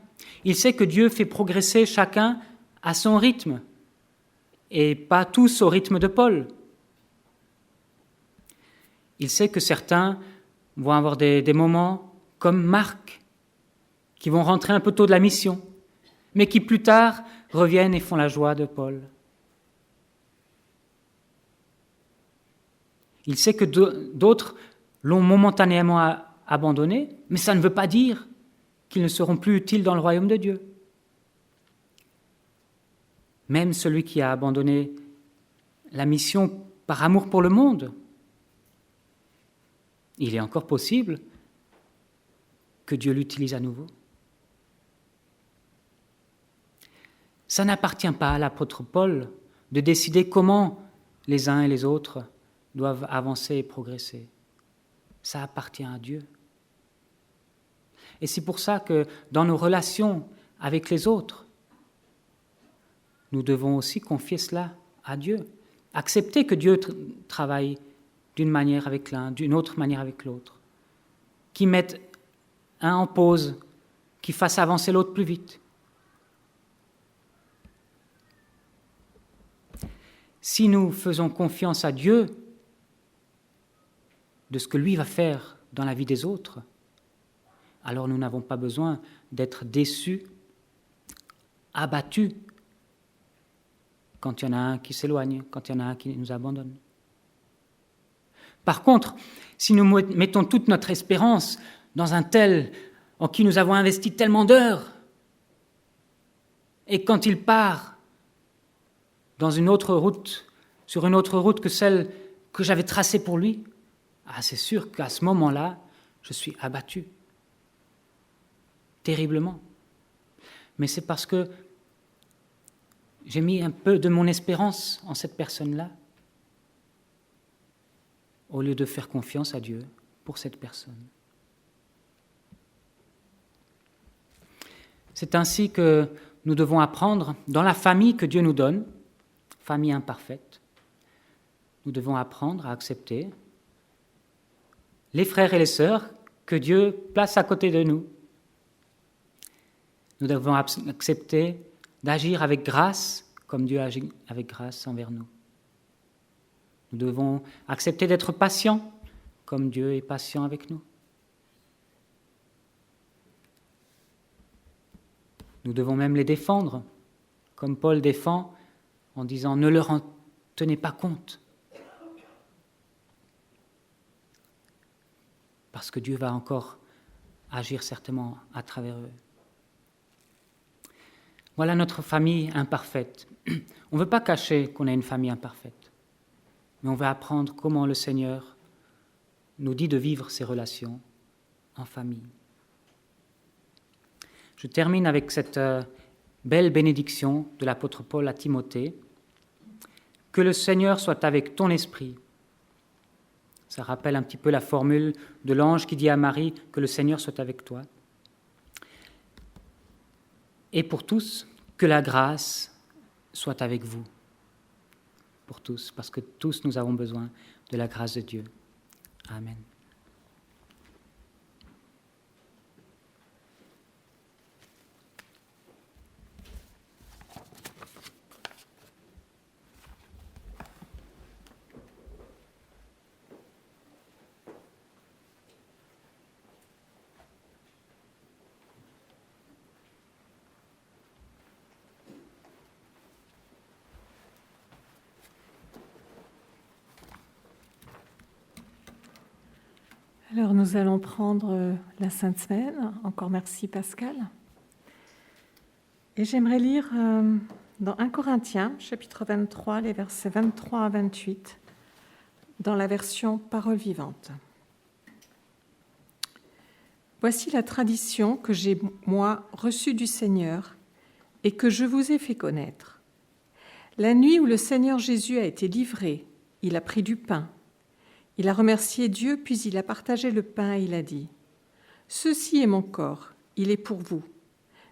Il sait que Dieu fait progresser chacun à son rythme et pas tous au rythme de Paul. Il sait que certains vont avoir des moments comme Marc, qui vont rentrer un peu tôt de la mission, mais qui plus tard reviennent et font la joie de Paul. Il sait que d'autres l'ont momentanément abandonné, mais ça ne veut pas dire qu'ils ne seront plus utiles dans le royaume de Dieu. Même celui qui a abandonné la mission par amour pour le monde, il est encore possible que Dieu l'utilise à nouveau. Ça n'appartient pas à l'apôtre Paul de décider comment les uns et les autres doivent avancer et progresser. Ça appartient à Dieu. Et c'est pour ça que dans nos relations avec les autres, nous devons aussi confier cela à Dieu. Accepter que Dieu travaille d'une manière avec l'un, d'une autre manière avec l'autre. Qu'il mette un en pause, qu'il fasse avancer l'autre plus vite. Si nous faisons confiance à Dieu de ce que lui va faire dans la vie des autres, alors nous n'avons pas besoin d'être déçus, abattus, quand il y en a un qui s'éloigne, quand il y en a un qui nous abandonne. Par contre, si nous mettons toute notre espérance dans un tel en qui nous avons investi tellement d'heures, et quand il part dans une autre route, sur une autre route que celle que j'avais tracée pour lui, c'est sûr qu'à ce moment-là, je suis abattu. Terriblement. Mais c'est parce que j'ai mis un peu de mon espérance en cette personne-là, au lieu de faire confiance à Dieu pour cette personne. C'est ainsi que nous devons apprendre, dans la famille que Dieu nous donne, famille imparfaite, nous devons apprendre à accepter les frères et les sœurs que Dieu place à côté de nous. Nous devons accepter d'agir avec grâce comme Dieu agit avec grâce envers nous. Nous devons accepter d'être patients comme Dieu est patient avec nous. Nous devons même les défendre, comme Paul défend en disant « Ne leur en tenez pas compte ». Parce que Dieu va encore agir certainement à travers eux. Voilà notre famille imparfaite. On ne veut pas cacher qu'on a une famille imparfaite, mais on veut apprendre comment le Seigneur nous dit de vivre ces relations en famille. Je termine avec cet belle bénédiction de l'apôtre Paul à Timothée. Que le Seigneur soit avec ton esprit. Ça rappelle un petit peu la formule de l'ange qui dit à Marie que le Seigneur soit avec toi. Et pour tous, que la grâce soit avec vous. Pour tous, parce que tous nous avons besoin de la grâce de Dieu. Amen. Alors nous allons prendre la Sainte Semaine. Encore merci Pascal. Et j'aimerais lire dans 1 Corinthiens, chapitre 23, les versets 23 à 28, dans la version Parole vivante. Voici la tradition que j'ai, moi, reçue du Seigneur et que je vous ai fait connaître. La nuit où le Seigneur Jésus a été livré, il a pris du pain. Il a remercié Dieu, puis il a partagé le pain et il a dit « Ceci est mon corps, il est pour vous.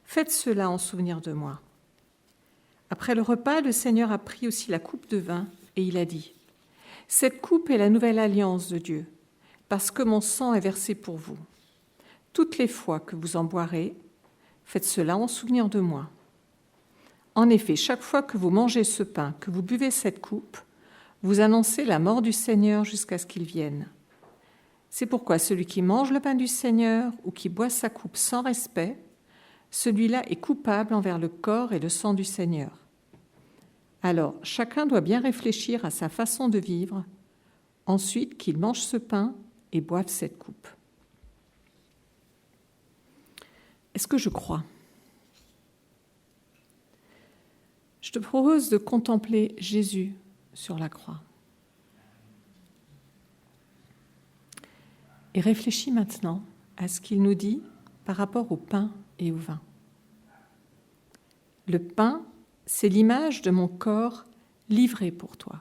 Faites cela en souvenir de moi. » Après le repas, le Seigneur a pris aussi la coupe de vin et il a dit « Cette coupe est la nouvelle alliance de Dieu, parce que mon sang est versé pour vous. Toutes les fois que vous en boirez, faites cela en souvenir de moi. En effet, chaque fois que vous mangez ce pain, que vous buvez cette coupe, vous annoncez la mort du Seigneur jusqu'à ce qu'il vienne. C'est pourquoi celui qui mange le pain du Seigneur ou qui boit sa coupe sans respect, celui-là est coupable envers le corps et le sang du Seigneur. Alors, chacun doit bien réfléchir à sa façon de vivre, ensuite qu'il mange ce pain et boive cette coupe. Est-ce que je crois ? Je te propose de contempler Jésus sur la croix. Et réfléchis maintenant à ce qu'il nous dit par rapport au pain et au vin. Le pain, c'est l'image de mon corps livré pour toi.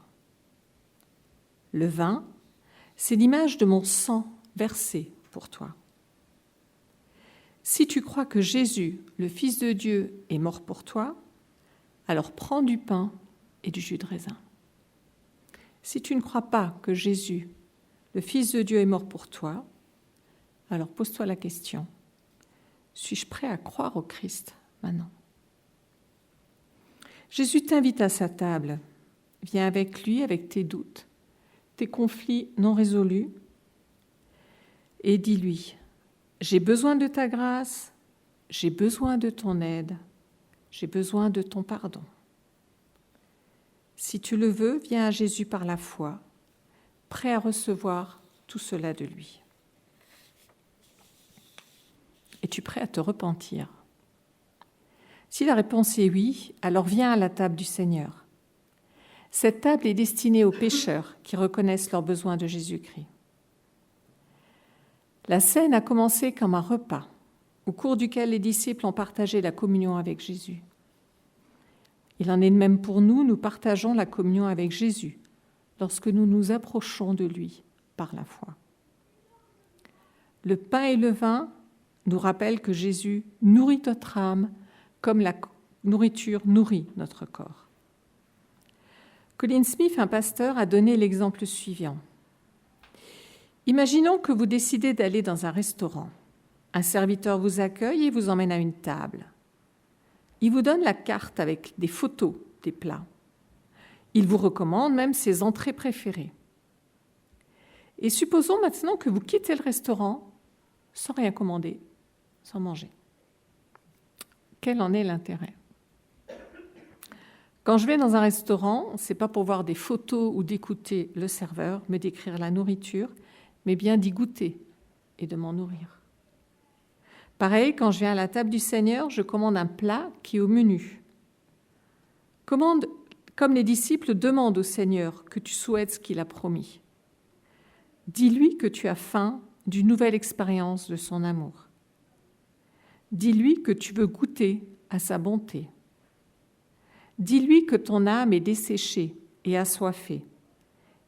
Le vin, c'est l'image de mon sang versé pour toi. Si tu crois que Jésus, le Fils de Dieu, est mort pour toi, alors prends du pain et du jus de raisin. Si tu ne crois pas que Jésus, le Fils de Dieu, est mort pour toi, alors pose-toi la question, suis-je prêt à croire au Christ maintenant ? Jésus t'invite à sa table. Viens avec lui, avec tes doutes, tes conflits non résolus, et dis-lui, j'ai besoin de ta grâce, j'ai besoin de ton aide, j'ai besoin de ton pardon. Si tu le veux, viens à Jésus par la foi, prêt à recevoir tout cela de lui. Es-tu prêt à te repentir ? Si la réponse est oui, alors viens à la table du Seigneur. Cette table est destinée aux pécheurs qui reconnaissent leurs besoins de Jésus-Christ. La scène a commencé comme un repas, au cours duquel les disciples ont partagé la communion avec Jésus. Il en est de même pour nous, nous partageons la communion avec Jésus lorsque nous nous approchons de lui par la foi. Le pain et le vin nous rappellent que Jésus nourrit notre âme comme la nourriture nourrit notre corps. Colin Smith, un pasteur, a donné l'exemple suivant. Imaginons que vous décidez d'aller dans un restaurant. Un serviteur vous accueille et vous emmène à une table. Il vous donne la carte avec des photos des plats. Il vous recommande même ses entrées préférées. Et supposons maintenant que vous quittez le restaurant sans rien commander, sans manger. Quel en est l'intérêt ? Quand je vais dans un restaurant, ce n'est pas pour voir des photos ou d'écouter le serveur me décrire la nourriture, mais bien d'y goûter et de m'en nourrir. Pareil, quand je viens à la table du Seigneur, je commande un plat qui est au menu. Comme les disciples demandent au Seigneur que tu souhaites ce qu'il a promis. Dis-lui que tu as faim d'une nouvelle expérience de son amour. Dis-lui que tu veux goûter à sa bonté, Dis-lui que ton âme est desséchée et assoiffée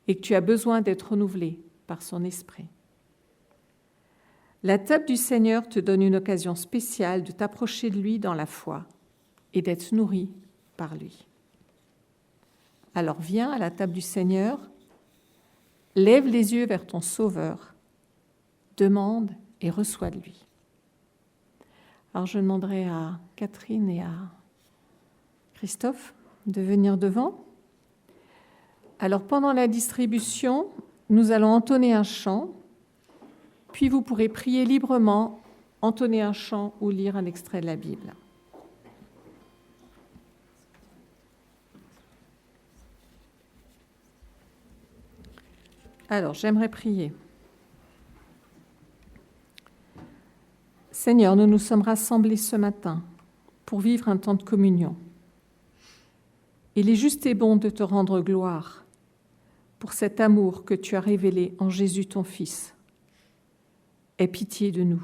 et que tu as besoin d'être renouvelé par son esprit. La table du Seigneur te donne une occasion spéciale de t'approcher de lui dans la foi et d'être nourri par lui. Alors viens à la table du Seigneur, lève les yeux vers ton Sauveur, demande et reçois de lui. Alors je demanderai à Catherine et à Christophe de venir devant. Alors pendant la distribution, nous allons entonner un chant, puis vous pourrez prier librement, entonner un chant ou lire un extrait de la Bible. Alors, j'aimerais prier. Seigneur, nous nous sommes rassemblés ce matin pour vivre un temps de communion. Il est juste et bon de te rendre gloire pour cet amour que tu as révélé en Jésus ton Fils. Aie pitié de nous.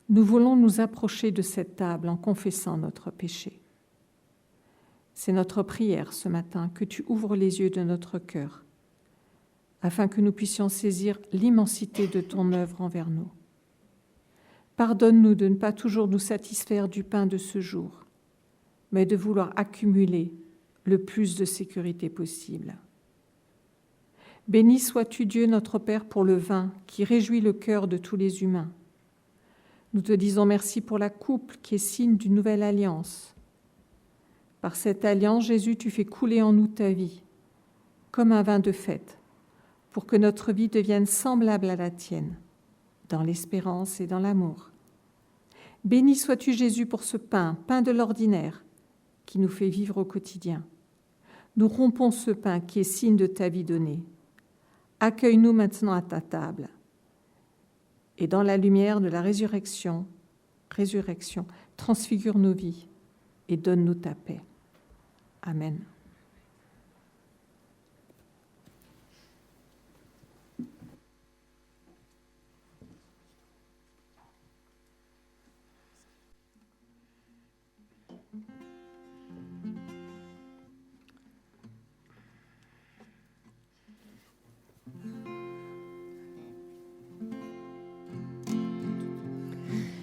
Nous voulons nous approcher de cette table en confessant notre péché. C'est notre prière ce matin que tu ouvres les yeux de notre cœur afin que nous puissions saisir l'immensité de ton œuvre envers nous. Pardonne-nous de ne pas toujours nous satisfaire du pain de ce jour, mais de vouloir accumuler le plus de sécurité possible. Béni sois-tu Dieu notre Père pour le vin qui réjouit le cœur de tous les humains. Nous te disons merci pour la coupe qui est signe d'une nouvelle alliance. Par cette alliance, Jésus, tu fais couler en nous ta vie, comme un vin de fête, pour que notre vie devienne semblable à la tienne, dans l'espérance et dans l'amour. Béni sois-tu Jésus pour ce pain de l'ordinaire, qui nous fait vivre au quotidien. Nous rompons ce pain qui est signe de ta vie donnée. Accueille-nous maintenant à ta table. Et dans la lumière de la résurrection, transfigure nos vies et donne-nous ta paix. Amen.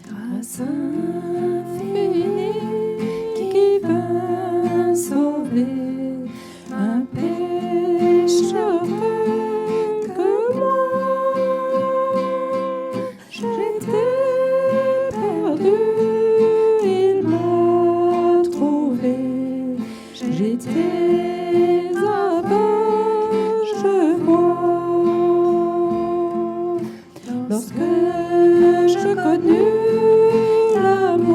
Grâce infinie qui vint sauver un pécheur que moi. J'étais perdu, il m'a trouvé. J'étais aveugle, je vois. Lorsque je connus l'amour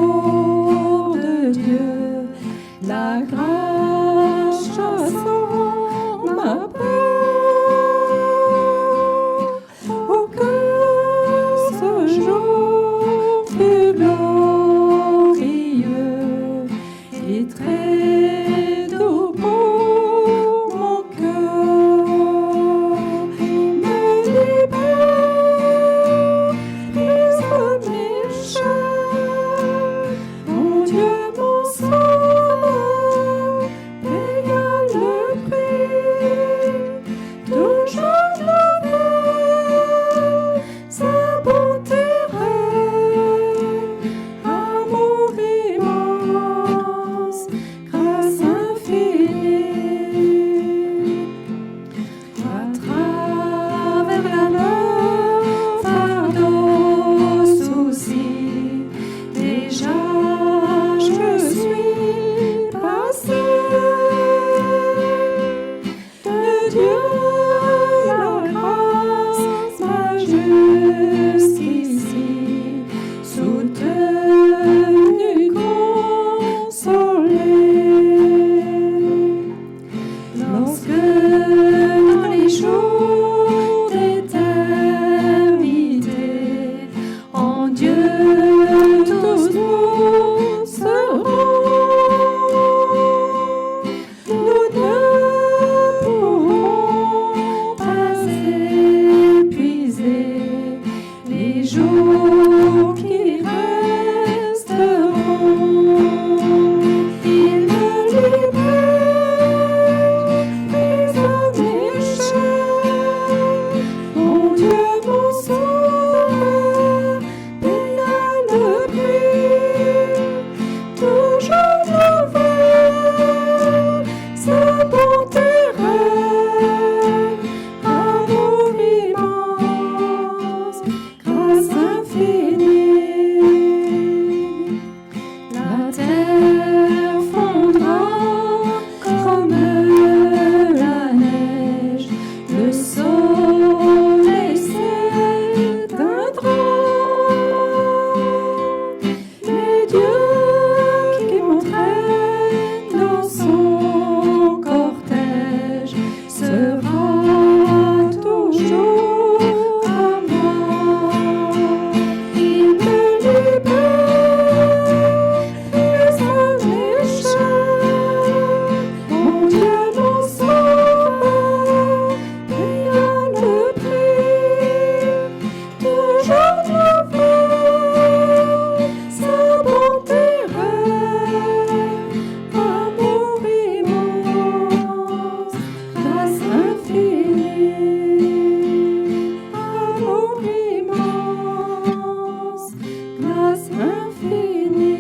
grâce infinie.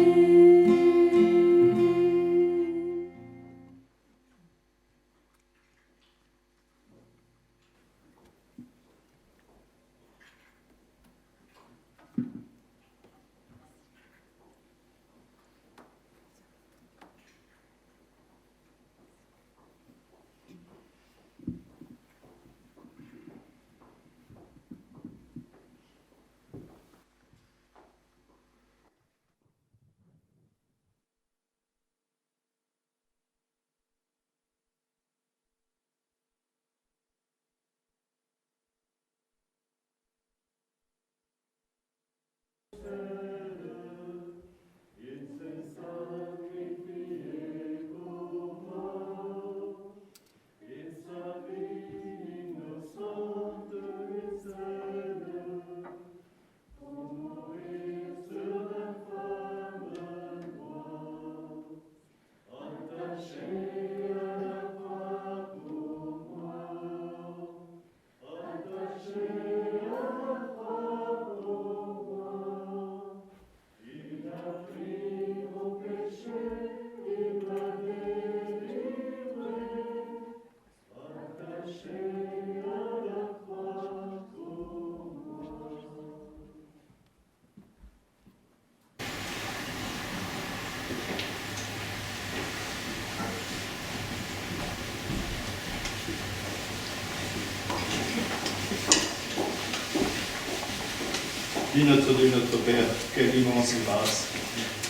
Dis notre Dieu, notre Père, quelle immense grâce.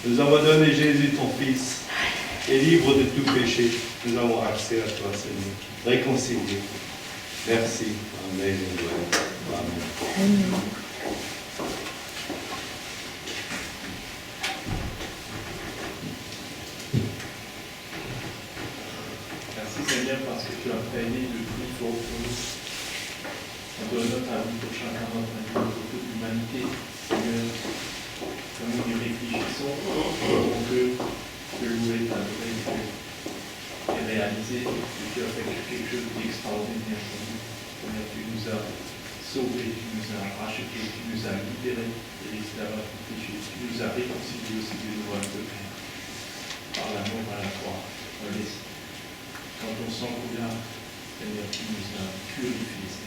Nous avons donné Jésus, ton Fils, et libre de tout péché, nous avons accès à toi, Seigneur, réconciliés. Merci. Amen. Amen. Merci Seigneur parce que tu as payé le prix pour nous. On donne notre avis pour chacun d'entre nous, pour toute l'humanité. Seigneur, comme nous y réfléchissons, on peut te louer, t'adorer, et réaliser que tu as fait quelque chose d'extraordinaire pour nous. Seigneur, tu nous as sauvés, tu nous as rachetés, tu nous as libérés de l'esclavage du péché, tu nous as réconciliés aussi de nouveau avec le Père. Par l'amour à la croix, quand on sent couleur, Seigneur, tu nous as purifiés, Seigneur.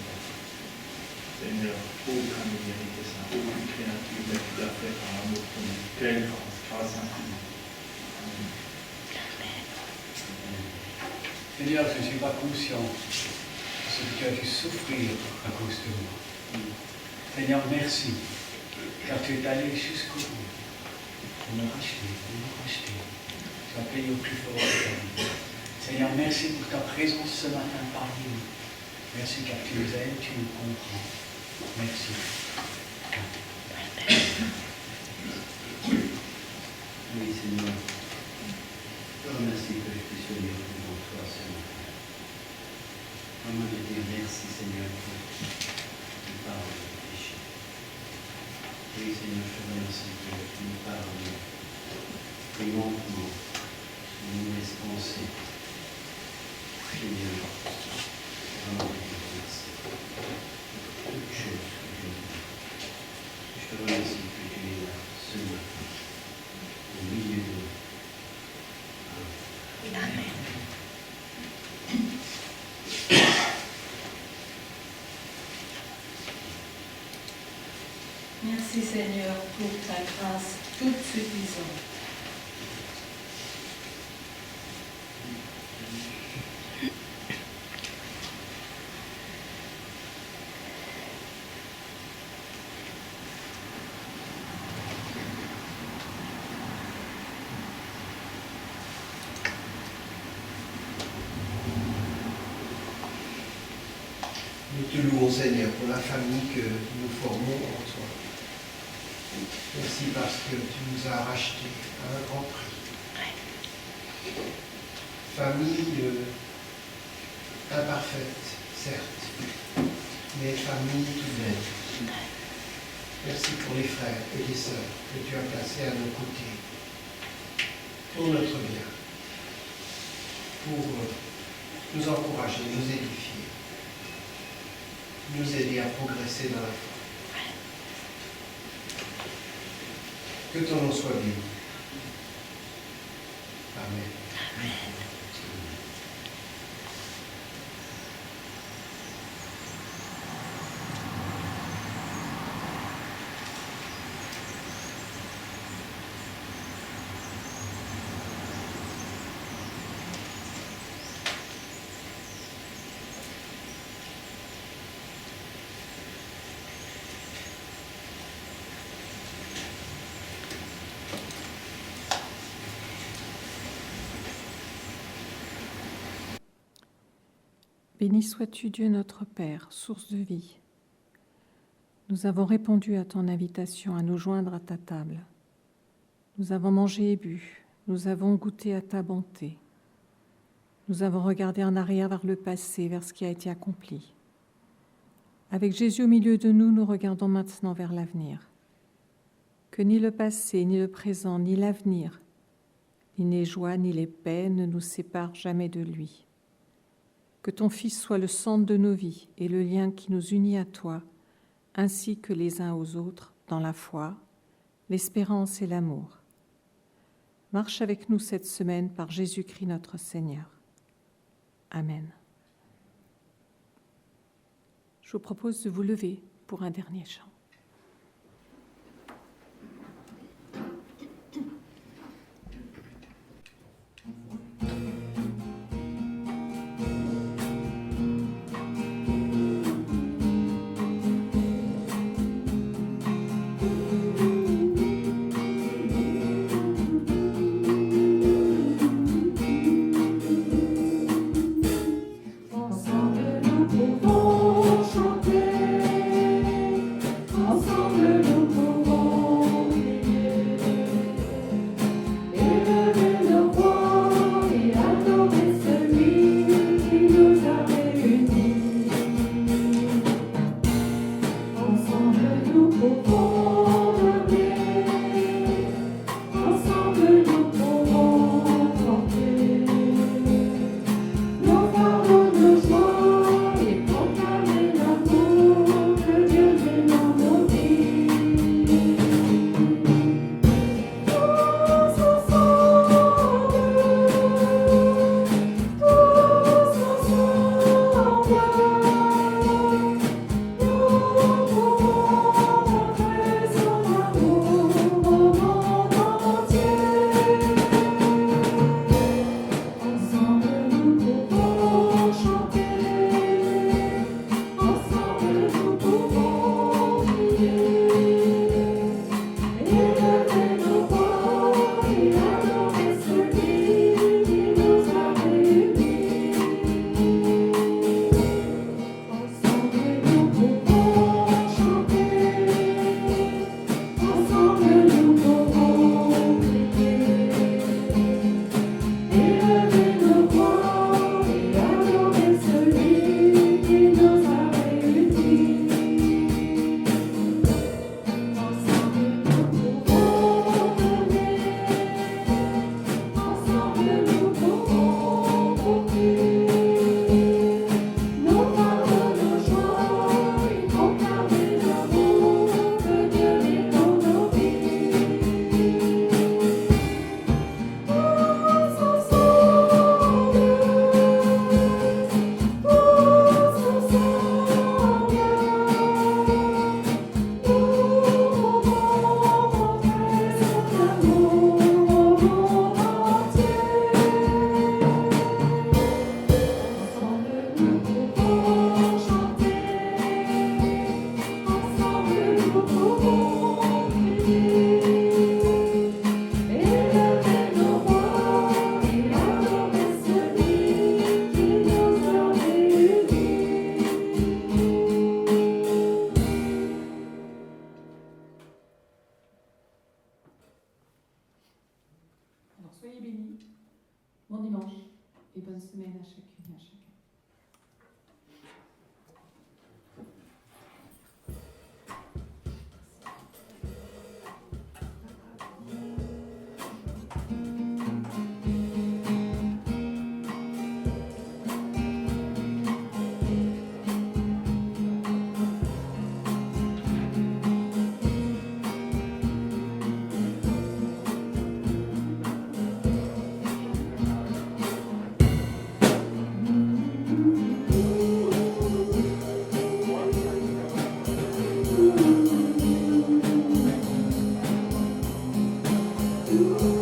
Seigneur, aucun ne méritait ça, aucune créature, mais tu l'as fait par amour pour nous. Quelle grâce infinie. Amen. Seigneur, je ne suis pas conscient de ce que tu as dû souffrir à cause de moi. Seigneur, merci, car tu es allé jusqu'au bout pour me racheter, Tu as payé au plus fort de ta vie. Seigneur, merci pour ta présence ce matin parmi nous. Merci car tu nous aimes, tu nous comprends. Merci. Oui, Seigneur. Je te remercie que je puisse venir devant toi ce matin. Vraiment te dire merci, Seigneur, pour le pardon du péché. Oui, Seigneur, je te remercie que tu nous pardonnes tes manquements, tes mauvaises pensées. Seigneur, vraiment te dire merci. Toutes choses que tu nous dis. Je te remercie que tu es là ce matin, au milieu de nous. Amen. Merci Seigneur pour ta grâce toute suffisante. Nous te louons, Seigneur, pour la famille que nous formons en toi. Merci parce que tu nous as rachetés à un grand prix. Famille imparfaite, certes, mais famille tout de même. Merci pour les frères et les sœurs que tu as placés à nos côtés, pour notre bien, pour nous encourager, nous édifier, nous aider à progresser dans la foi. Que ton nom soit béni. Amen. Béni sois-tu Dieu notre Père, source de vie. Nous avons répondu à ton invitation à nous joindre à ta table. Nous avons mangé et bu, nous avons goûté à ta bonté. Nous avons regardé en arrière vers le passé, vers ce qui a été accompli. Avec Jésus au milieu de nous, nous regardons maintenant vers l'avenir. Que ni le passé, ni le présent, ni l'avenir, ni les joies, ni les peines ne nous séparent jamais de lui. Que ton Fils soit le centre de nos vies et le lien qui nous unit à toi, ainsi que les uns aux autres, dans la foi, l'espérance et l'amour. Marche avec nous cette semaine par Jésus-Christ notre Seigneur. Amen. Je vous propose de vous lever pour un dernier chant. et bonne semaine à chacune et à chacun. tout.